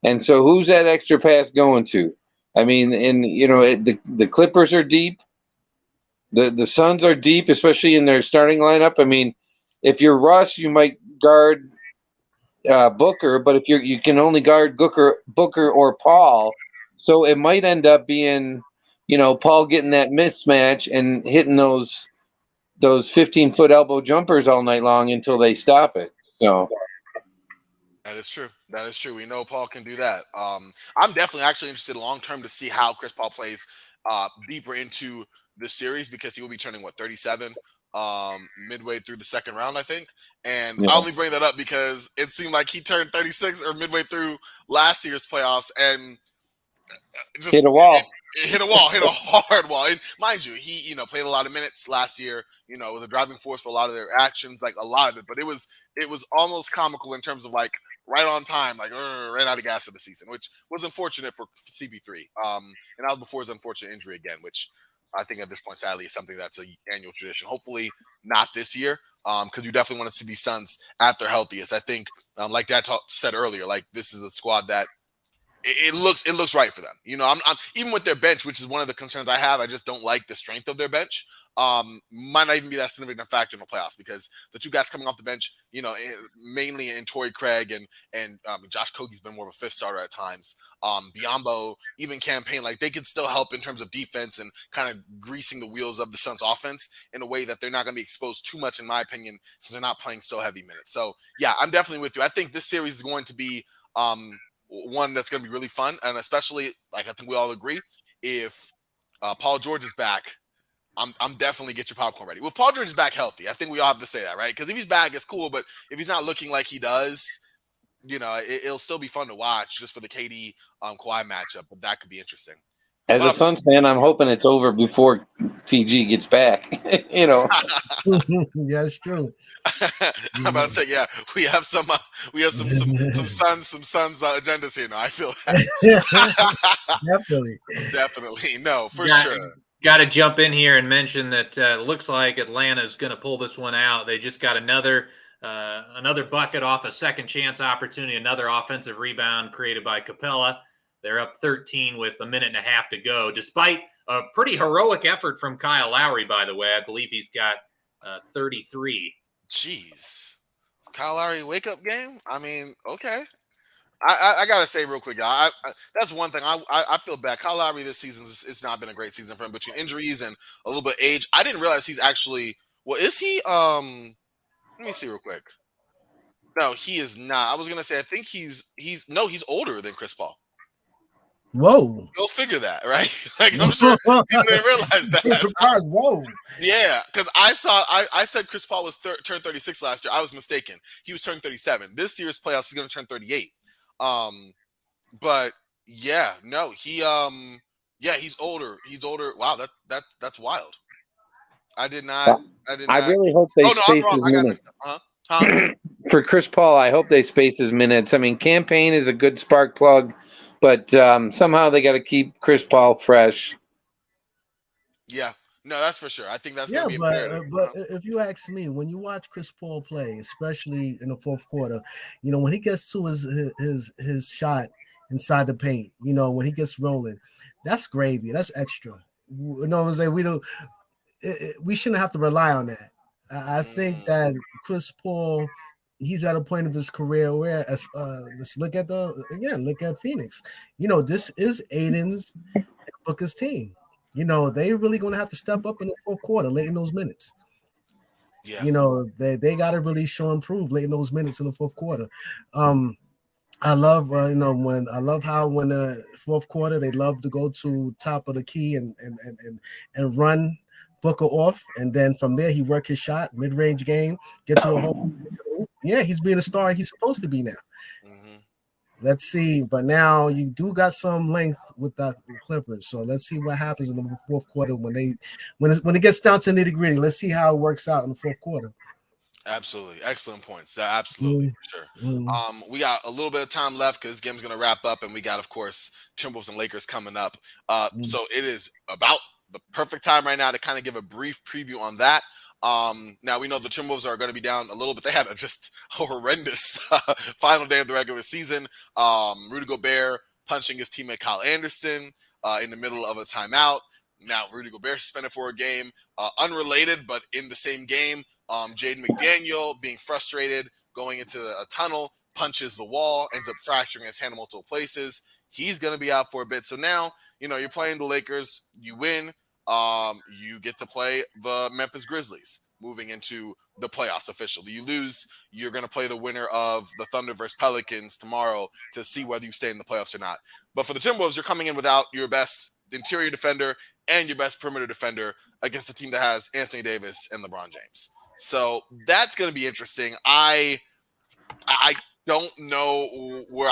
and so who's that extra pass going to? I mean, the Clippers are deep, the Suns are deep, especially in their starting lineup. I mean, if you're Russ, you might guard Booker, but if you can only guard Booker or Paul, so it might end up being, Paul getting that mismatch and hitting those 15-foot elbow jumpers all night long until they stop it. So that is true. We know Paul can do that. I'm definitely actually interested long term to see how Chris Paul plays deeper into the series because he will be turning 37 midway through the second round, I think. And I only bring that up because it seemed like he turned 36 or midway through last year's playoffs and just hit a wall. Hit a hard wall. And mind you, he played a lot of minutes last year. Was a driving force for a lot of their actions, like a lot of it. But it was almost comical in terms of like right on time, like ran out of gas for the season, which was unfortunate for CP3. And that was before his unfortunate injury again, which I think at this point, sadly, is something that's an annual tradition. Hopefully not this year, because you definitely want to see these Suns at their healthiest. I think, like Dad said earlier, like this is a squad that it looks right for them. I'm even with their bench, which is one of the concerns I have. I just don't like the strength of their bench. Might not even be that significant factor in the playoffs because the two guys coming off the bench, mainly in Torrey Craig and Josh Kokie's been more of a fifth starter at times. Biyombo, even Campaign, like they could still help in terms of defense and kind of greasing the wheels of the Suns offense in a way that they're not going to be exposed too much, in my opinion, since they're not playing so heavy minutes. So yeah, I'm definitely with you. I think this series is going to be one that's going to be really fun, and especially like I think we all agree, if Paul George is back, I'm definitely get your popcorn ready. With Paul George is back healthy, I think we all have to say that, right? Because if he's back, it's cool, but if he's not looking like he does, it'll still be fun to watch just for the KD Kawhi matchup. But that could be interesting. As a Suns fan, I'm hoping it's over before PG gets back. Yeah, it's true. I'm about to say, yeah, we have some Suns agendas here now. I feel that. Definitely. No, for sure. got to jump in here and mention that looks like Atlanta's going to pull this one out. They just got another bucket off a second chance opportunity, another offensive rebound created by Capella. They're up 13 with a minute and a half to go, despite a pretty heroic effort from Kyle Lowry, by the way. I believe he's got 33. Jeez. Kyle Lowry wake-up game? I mean, okay. I gotta say real quick, y'all. That's one thing I feel bad. Kyle Lowry this season it's not been a great season for him between injuries and a little bit of age. I didn't realize he's actually. Well, is he? Let me see real quick. No, he is not. I was gonna say I think he's older than Chris Paul. Whoa! Go figure that, right? Like I'm sure people didn't realize that. Whoa! Yeah, because I thought I said Chris Paul was turned 36 last year. I was mistaken. He was turning 37. This year's playoffs, he's gonna turn 38. But yeah, no, he's older. He's older. Wow, that's wild. I did not. I really hope they Oh no, I'm space wrong. his I got minutes. mixed up. Huh? For Chris Paul, I hope they space his minutes. I mean, Campaign is a good spark plug, but somehow they got to keep Chris Paul fresh. Yeah, no, that's for sure. I think that's Yeah, gonna be but imperative. if you ask me, when you watch Chris Paul play, especially in the fourth quarter, when he gets to his shot inside the paint, when he gets rolling, that's gravy. That's extra. You know what I'm saying? We shouldn't have to rely on that. I think that Chris Paul, he's at a point of his career where, let's look at Phoenix. This is Aiden's and Booker's team. They really going to have to step up in the fourth quarter, late in those minutes. Yeah. They got to really show and prove late in those minutes in the fourth quarter. I love when the fourth quarter they love to go to top of the key and run Booker off, and then from there he work his shot, mid-range game, get to the hole. Yeah, he's being a star he's supposed to be now. Mm-hmm. Let's see, but now you do got some length with that Clippers, so let's see what happens in the fourth quarter when it gets down to nitty-gritty. Let's see how it works out in the fourth quarter. Absolutely. Excellent points. Absolutely, for sure. Mm-hmm. We got a little bit of time left because this game's going to wrap up, and we got, of course, Timberwolves and Lakers coming up. So it is about the perfect time right now to kind of give a brief preview on that. Now, we know the Timberwolves are going to be down a little bit. They had just a horrendous final day of the regular season. Rudy Gobert punching his teammate Kyle Anderson in the middle of a timeout. Now, Rudy Gobert suspended for a game. Unrelated, but in the same game, Jaden McDaniel being frustrated, going into a tunnel, punches the wall, ends up fracturing his hand in multiple places. He's going to be out for a bit. So now, you're playing the Lakers. You win. You get to play the Memphis Grizzlies moving into the playoffs officially. You lose, you're going to play the winner of the Thunder versus Pelicans tomorrow to see whether you stay in the playoffs or not. But for the Timberwolves, you're coming in without your best interior defender and your best perimeter defender against a team that has Anthony Davis and LeBron James. So that's going to be interesting. I don't know where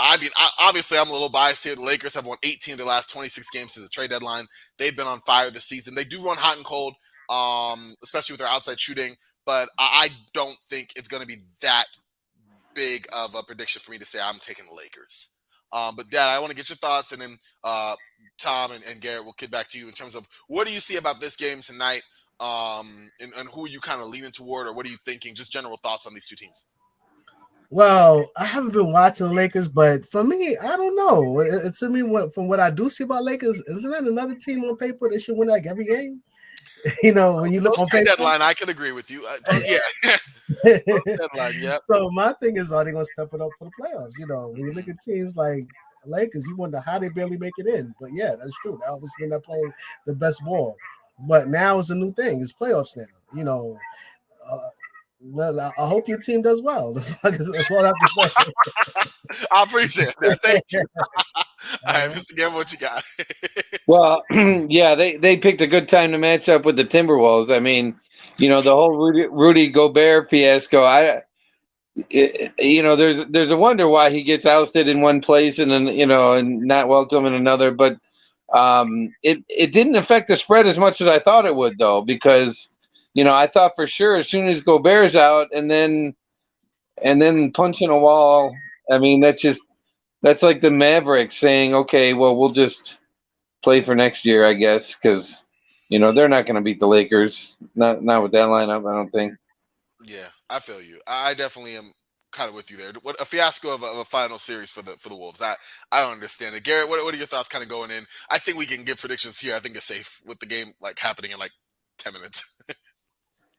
obviously I'm a little biased here. The Lakers have won 18 of the last 26 games since the trade deadline. They've been on fire this season. They do run hot and cold, especially with their outside shooting, but I don't think it's going to be that big of a prediction for me to say I'm taking the Lakers. But Dad, I want to get your thoughts, and then Tom and Garrett, we'll get back to you in terms of what do you see about this game tonight, and who are you kind of leaning toward, or what are you thinking? Just general thoughts on these two teams. Well, I haven't been watching the Lakers, but for me, I don't know. It's to me from what I do see about Lakers, isn't that another team on paper that should win like every game? When you look on paper, deadline, I could agree with you. Yeah, deadline. Yeah. So my thing is, are they going to step it up for the playoffs? When you look at teams like Lakers, you wonder how they barely make it in. But yeah, that's true. They're obviously not playing the best ball, but now it's a new thing. It's playoffs now. I hope your team does well. That's all I have to say. I appreciate that. Thank you. All right, Mr. Gamble, what you got? Well, yeah, they picked a good time to match up with the Timberwolves. I mean, the whole Rudy Gobert fiasco. There's a wonder why he gets ousted in one place and then and not welcome in another. But it didn't affect the spread as much as I thought it would, though, because I thought for sure as soon as Gobert's out and then punching a wall. I mean, that's like the Mavericks saying, okay, well, we'll just play for next year, I guess, because they're not going to beat the Lakers. Not with that lineup, I don't think. Yeah, I feel you. I definitely am kind of with you there. What a fiasco of a final series for the Wolves. I don't understand it. Garrett, what are your thoughts kind of going in? I think we can give predictions here. I think it's safe with the game like happening in like 10 minutes.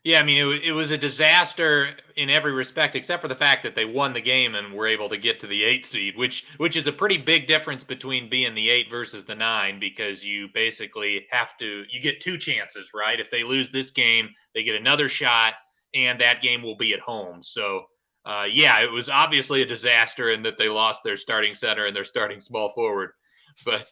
Yeah, I mean, it was a disaster in every respect, except for the fact that they won the game and were able to get to the 8 seed, which is a pretty big difference between being the 8 versus the 9, because you basically you get 2 chances, right? If they lose this game, they get another shot, and that game will be at home. So, yeah, it was obviously a disaster in that they lost their starting center and their starting small forward, but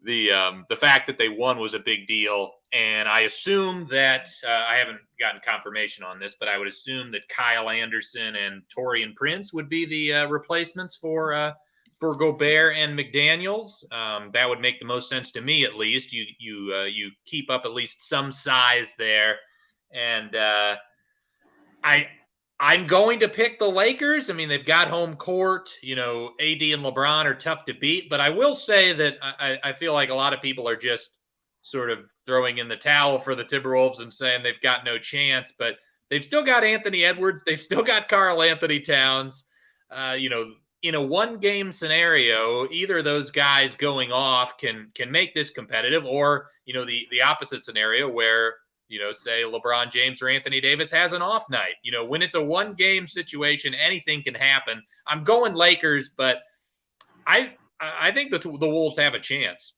the fact that they won was a big deal, and I assume that I haven't gotten confirmation on this, but I would assume that Kyle Anderson and Torian Prince would be the replacements for Gobert and McDaniels. That would make the most sense to me, at least. You keep up at least some size there, and I'm going to pick the Lakers. I mean, they've got home court. AD and LeBron are tough to beat. But I will say that I feel like a lot of people are just sort of throwing in the towel for the Timberwolves and saying they've got no chance. But they've still got Anthony Edwards. They've still got Karl Anthony Towns. In a one-game scenario, either of those guys going off can make this competitive, or the opposite scenario where say LeBron James or Anthony Davis has an off night. When it's a one-game situation, anything can happen. I'm going Lakers, but I think the Wolves have a chance.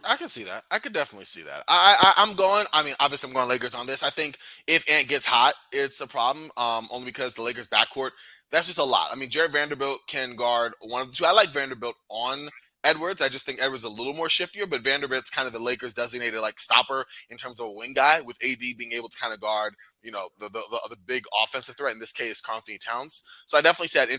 I can see that. I could definitely see that. Obviously I'm going Lakers on this. I think if Ant gets hot, it's a problem. Only because the Lakers backcourt, that's just a lot. I mean, Jared Vanderbilt can guard one of the two. I like Vanderbilt on Edwards. I just think Edwards is a little more shiftier, but Vanderbilt's kind of the Lakers designated like stopper in terms of a wing guy, with AD being able to kind of guard, the big offensive threat, in this case, Karl Anthony Towns. So I definitely see that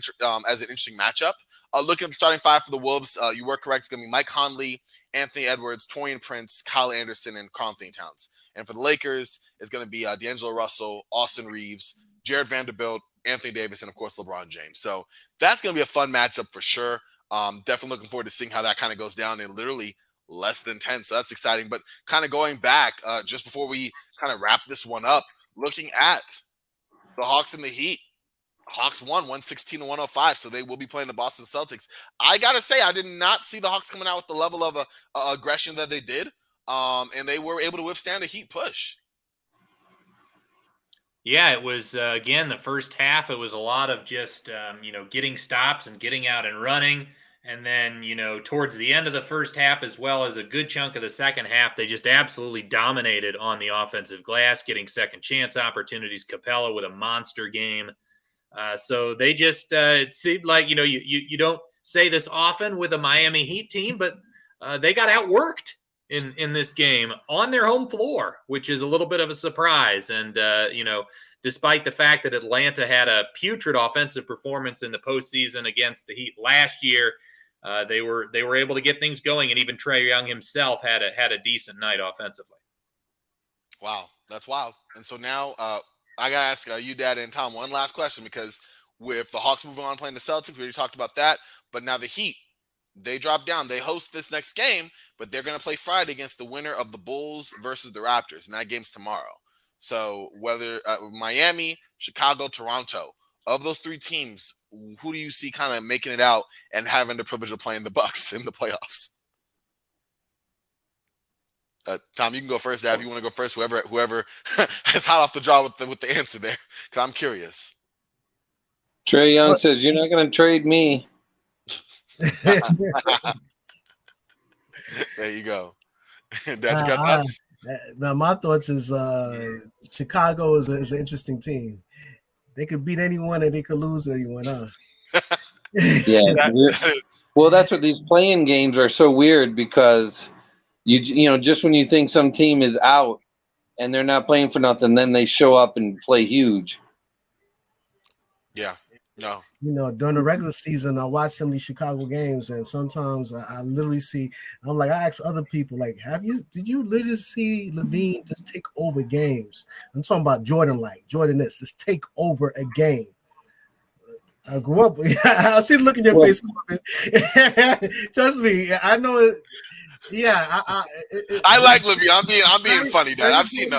as an interesting matchup. Looking at the starting 5 for the Wolves, you were correct. It's going to be Mike Conley, Anthony Edwards, Torian Prince, Kyle Anderson, and Karl Anthony Towns. And for the Lakers, it's going to be D'Angelo Russell, Austin Reeves, Jared Vanderbilt, Anthony Davis, and of course LeBron James. So that's going to be a fun matchup for sure. Definitely looking forward to seeing how that kind of goes down in literally less than 10. So that's exciting. But kind of going back, just before we kind of wrap this one up, looking at the Hawks and the Heat. Hawks won 116-105, so they will be playing the Boston Celtics. I got to say, I did not see the Hawks coming out with the level of aggression that they did, and they were able to withstand a Heat push. Yeah, it was, again, the first half, it was a lot of just, getting stops and getting out and running. And then, towards the end of the first half, as well as a good chunk of the second half, they just absolutely dominated on the offensive glass, getting second chance opportunities. Capella with a monster game. So they just, it seemed like, you don't say this often with a Miami Heat team, but they got outworked in this game on their home floor, which is a little bit of a surprise. And, despite the fact that Atlanta had a putrid offensive performance in the postseason against the Heat last year, they were able to get things going, and even Trae Young himself had a decent night offensively. Wow, that's wild. And so now I got to ask you, Dad and Tom, one last question, because with the Hawks moving on playing the Celtics, we already talked about that, but now the Heat, they drop down. They host this next game, but they're going to play Friday against the winner of the Bulls versus the Raptors, and that game's tomorrow. So whether Miami, Chicago, Toronto, of those 3 teams, who do you see kind of making it out and having the privilege of playing the Bucks in the playoffs? Tom, you can go first, Dad. If you want to go first, whoever is hot off the draw with the answer there, because I'm curious. Trae Young says, "You're not going to trade me." There you go. Dad, you got thoughts? Now, my thoughts is Chicago is an interesting team. They could beat anyone and they could lose anyone, huh? Yeah. Well, that's what these playing games are so weird, because just when you think some team is out and they're not playing for nothing, then they show up and play huge. Yeah. No. During the regular season, I watch some of these Chicago games, and sometimes I literally see, I'm like, I ask other people, like, did you literally see Levine just take over games? I'm talking about Jordan just take over a game. I grew up, I see the look in your face. Trust me, I know it. Yeah, I like Levine. I'm being funny, Dad. I've seen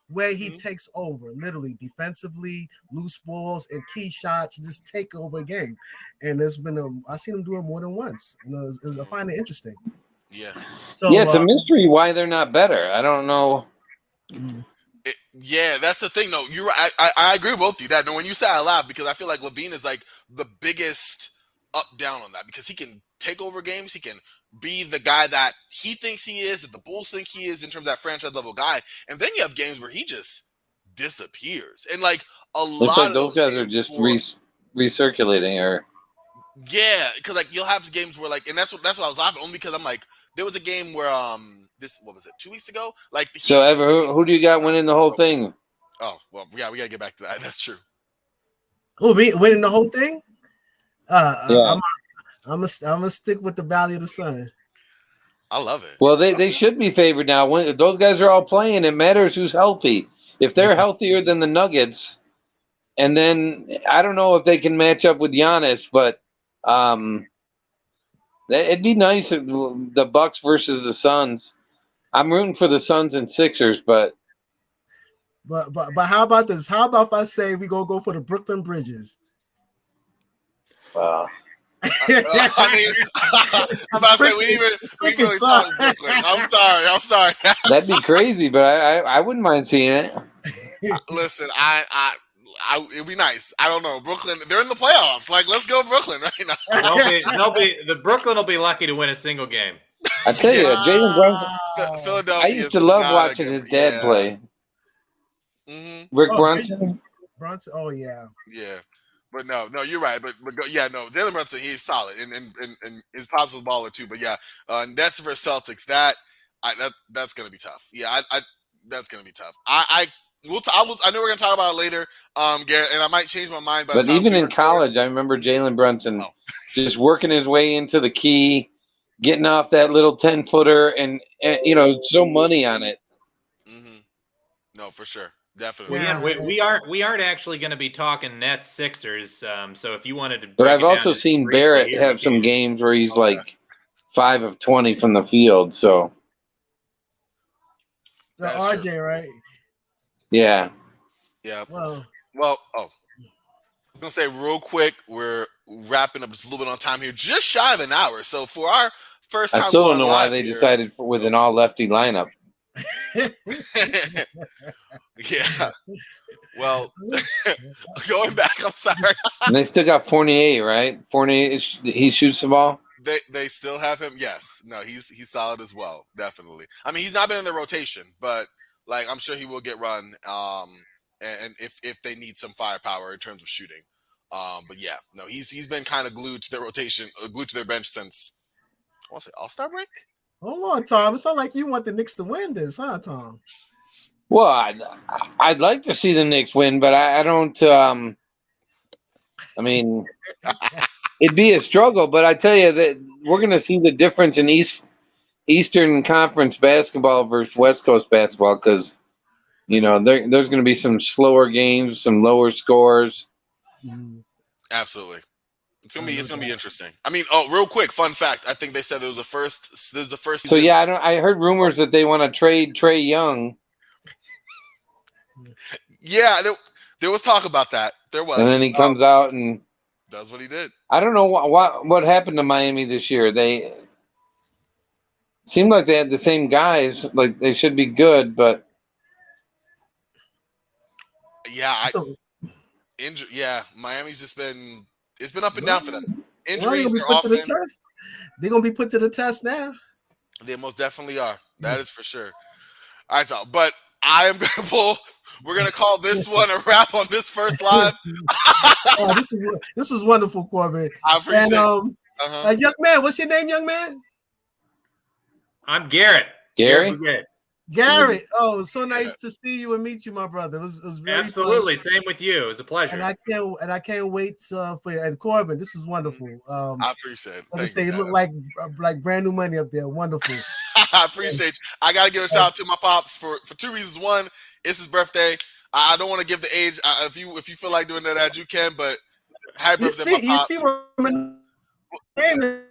where he takes over, literally defensively, loose balls and key shots, just take over a game. And there's been I've seen him do it more than once. I find it interesting. Yeah. So yeah, it's a mystery why they're not better. I don't know. Yeah, that's the thing. No, you're right. I agree with both of you. That when you say I laugh because I feel like Levine is like the biggest up down on that because he can take over games. He can be the guy that he thinks he is, that the Bulls think he is in terms of that franchise level guy. And then you have games where he just disappears. And like Looks lot like of those guys are just recirculating or yeah, because like you'll have games where like, and that's what I was laughing only because I'm like, there was a game where what was it 2 weeks ago? Like so Ever, who do you got winning the whole thing? Oh well, yeah, we gotta get back to that. That's true. Oh, winning the whole thing? Yeah. I'm gonna stick with the Valley of the Sun. I love it. Well, they should be favored now. When those guys are all playing, it matters who's healthy. If they're healthier than the Nuggets, and then I don't know if they can match up with Giannis, but it'd be nice if the Bucks versus the Suns. I'm rooting for the Suns and Sixers, but how about this? How about if I say we gonna go for the Brooklyn Bridges? I mean, I'm about to say we can really talk Brooklyn. I'm sorry. That'd be crazy, but I wouldn't mind seeing it. Listen, it'd be nice. I don't know. Brooklyn, they're in the playoffs. Like, let's go Brooklyn right now. The Brooklyn will be lucky to win a single game. I tell you, Jalen Brunson. Philadelphia. I used to love watching his dad play. Mm-hmm. Rick Brunson. Brunson. Oh yeah. Yeah. But no, you're right. But yeah, no, Jalen Brunson, he's solid and his pops was a baller too. But yeah, Nets versus Celtics, that's gonna be tough. Yeah, that's gonna be tough. I know we're gonna talk about it later, Garrett, and I might change my mind. But even in college, I remember Jalen Brunson just working his way into the key, getting off that little 10-footer, and so money on it. Mm-hmm. No, for sure. Definitely. Yeah, we aren't actually going to be talking Nets Sixers. So if you wanted to, but I've also seen Barrett have some games where he's like 5 of 20 from the field. So the RJ, true. Right? Yeah. Yeah. Well. I was gonna say real quick, we're wrapping up just a little bit on time here, just shy of an hour. So for our first time, I still don't know why they decided with an all lefty lineup. Yeah. Well, going back, I'm sorry. And they still got Fournier, right? Fournier, he shoots the ball. They still have him. Yes. No, he's solid as well. Definitely. I mean, he's not been in the rotation, but like I'm sure he will get run. And if they need some firepower in terms of shooting. But yeah, no, he's been kind of glued to their rotation, glued to their bench since I want to say All-Star break. Hold on, Tom. It sounds like you want the Knicks to win this, huh, Tom? Well, I'd like to see the Knicks win, but I don't. I mean, it'd be a struggle. But I tell you that we're going to see the difference in Eastern Conference basketball versus West Coast basketball because there's going to be some slower games, some lower scores. Absolutely. It's gonna be interesting. I mean, real quick, fun fact. I think they said this is the first season. So yeah, I heard rumors that they want to trade Trae Young. Yeah, there was talk about that. There was. And then he comes out and does what he did. I don't know what happened to Miami this year. They seemed like they had the same guys. Like they should be good, but yeah, Miami's just been. It's been up and down for them. Injuries, their offense. They're going to be put to the test now. They most definitely are. That is for sure. All right, so, but I am going to pull. We're going to call this one a wrap on this first live. This is wonderful, Corbin. I appreciate it. Young man, what's your name, young man? I'm Garrett. Gary? Garrett. Oh, it's so nice to see you and meet you, my brother. It was very absolutely fun. Same with you. It was a pleasure. And I can't wait for you. And Corbin, this is wonderful. I appreciate it. You look like brand new money up there. Wonderful. I appreciate you. I gotta give a shout out to my pops for 2 reasons. One, it's his birthday. I don't want to give the age. If you feel like doing that, you can. But happy birthday, my pops.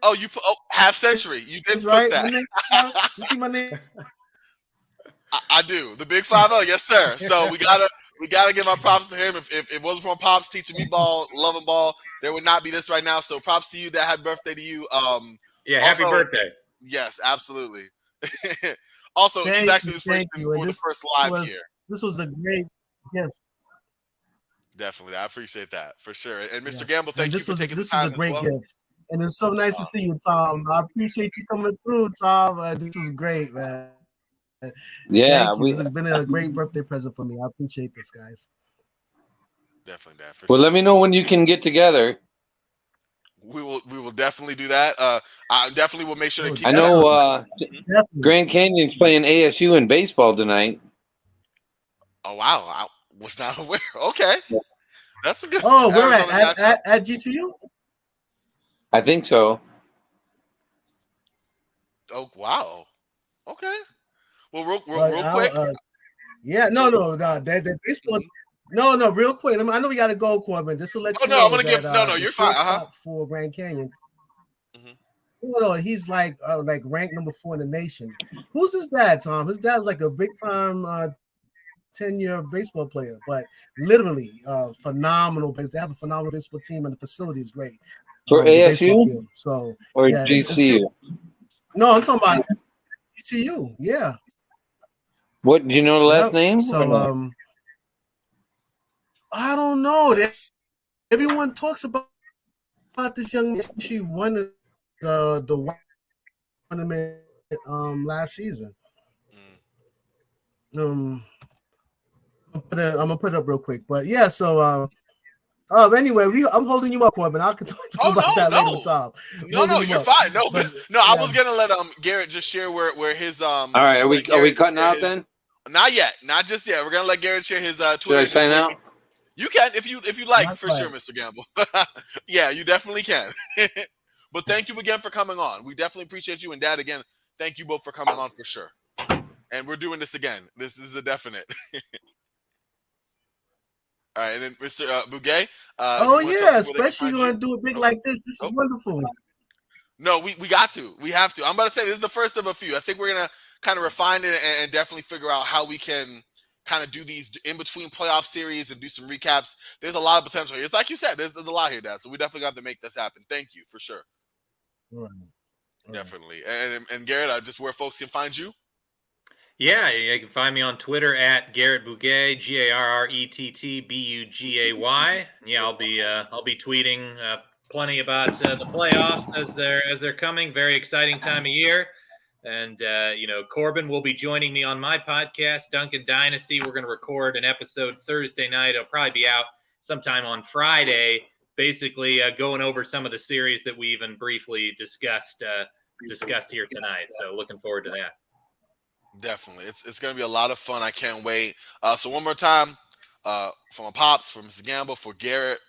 Oh, you put half century. You did put right? that. You see my name? I do. The big 5-0, yes, sir. So we gotta give our props to him. If it wasn't for Pops teaching me ball, loving ball, there would not be this right now. So props to you. That happy birthday to you. Yeah, happy Also, birthday. yes, absolutely. Also, he's actually Thank you. for And the first live here. this was a great gift. Definitely, I appreciate that for sure. And Mr. Yeah. Gamble, And thank you for taking the this was time a as great well. gift. And it's so nice to see you, Tom. I appreciate you coming through, Tom. This is great, man. Yeah, Thank you. It's been a great birthday present for me. I appreciate this, guys. Definitely, that for well, sure. let me know when you can get together. We will definitely do that. I definitely will make sure to keep. I that know Definitely. Grand Canyon's playing ASU in baseball tonight. Oh wow, I was not aware. Okay, that's a good. Oh, we're Arizona matchup. at GCU? I think so. Oh wow. Okay. Well, real quick. Yeah, no, that baseball. No, real quick. I know we got to go, Corbin. Just to let Oh you no, I'm know gonna that give. No, the you're fine. shortstop for Grand Canyon. Mhm. No, he's like ranked number 4 in the nation. Who's his dad, Tom? His dad's like a big time 10-year baseball player, but literally phenomenal. They have a phenomenal baseball team, and the facility is great. For The baseball ASU field. So or yeah, GCU? no, I'm talking about ECU. Yeah. What do you know the last Yep. name? So I don't know. Yes. Everyone talks about this young man. She won the tournament last season. Mm. I'm gonna put it up real quick, but yeah. So anyway, I'm holding you up, Corbin. I'll talk about that later with Tom. No, you're fine. No, but, no. I yeah. was gonna let Garrett just share where his All right, are we cutting out then? Not yet, not just yet. We're gonna let Garrett share his Should Twitter. I sign out? You can if you like, That's for right. sure, Mr. Gamble. Yeah, you definitely can. But thank you again for coming on. We definitely appreciate you, and Dad, again, thank you both for coming on for sure. And we're doing this again. This is a definite. All right, and then Mr. Bouguet. Oh you wanna tell yeah, people where they can especially find you you? want to do it big like this. This is wonderful. No, we got to. We have to. I'm about to say this is the first of a few. I think we're gonna kind of refine it and definitely figure out how we can kind of do these in between playoff series and do some recaps. There's a lot of potential here. It's like you said, there's a lot here, Dad. So we definitely got to make this happen. Thank you for sure. Right. Definitely. And Garrett, just where folks can find you. Yeah, you can find me on Twitter at Garrett Bugay, GarrettBugay. Yeah, I'll be tweeting plenty about the playoffs as they're coming. Very exciting time of year. And Corbin will be joining me on my podcast, Duncan Dynasty. We're going to record an episode Thursday night. It'll probably be out sometime on Friday, basically going over some of the series that we even briefly discussed here tonight. So looking forward to that. Definitely. It's going to be a lot of fun. I can't wait. So one more time, for my pops, for Mr. Gamble, for Garrett,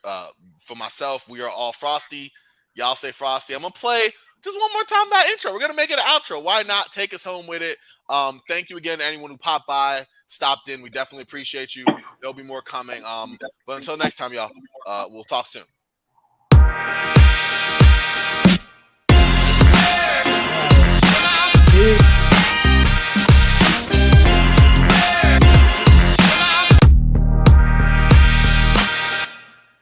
for myself, we are all Frosty. Y'all say Frosty. I'm going to play just one more time that intro. We're going to make it an outro. Why not take us home with it? Thank you again to anyone who popped by, stopped in. We definitely appreciate you. There'll be more coming. But until next time, y'all, we'll talk soon.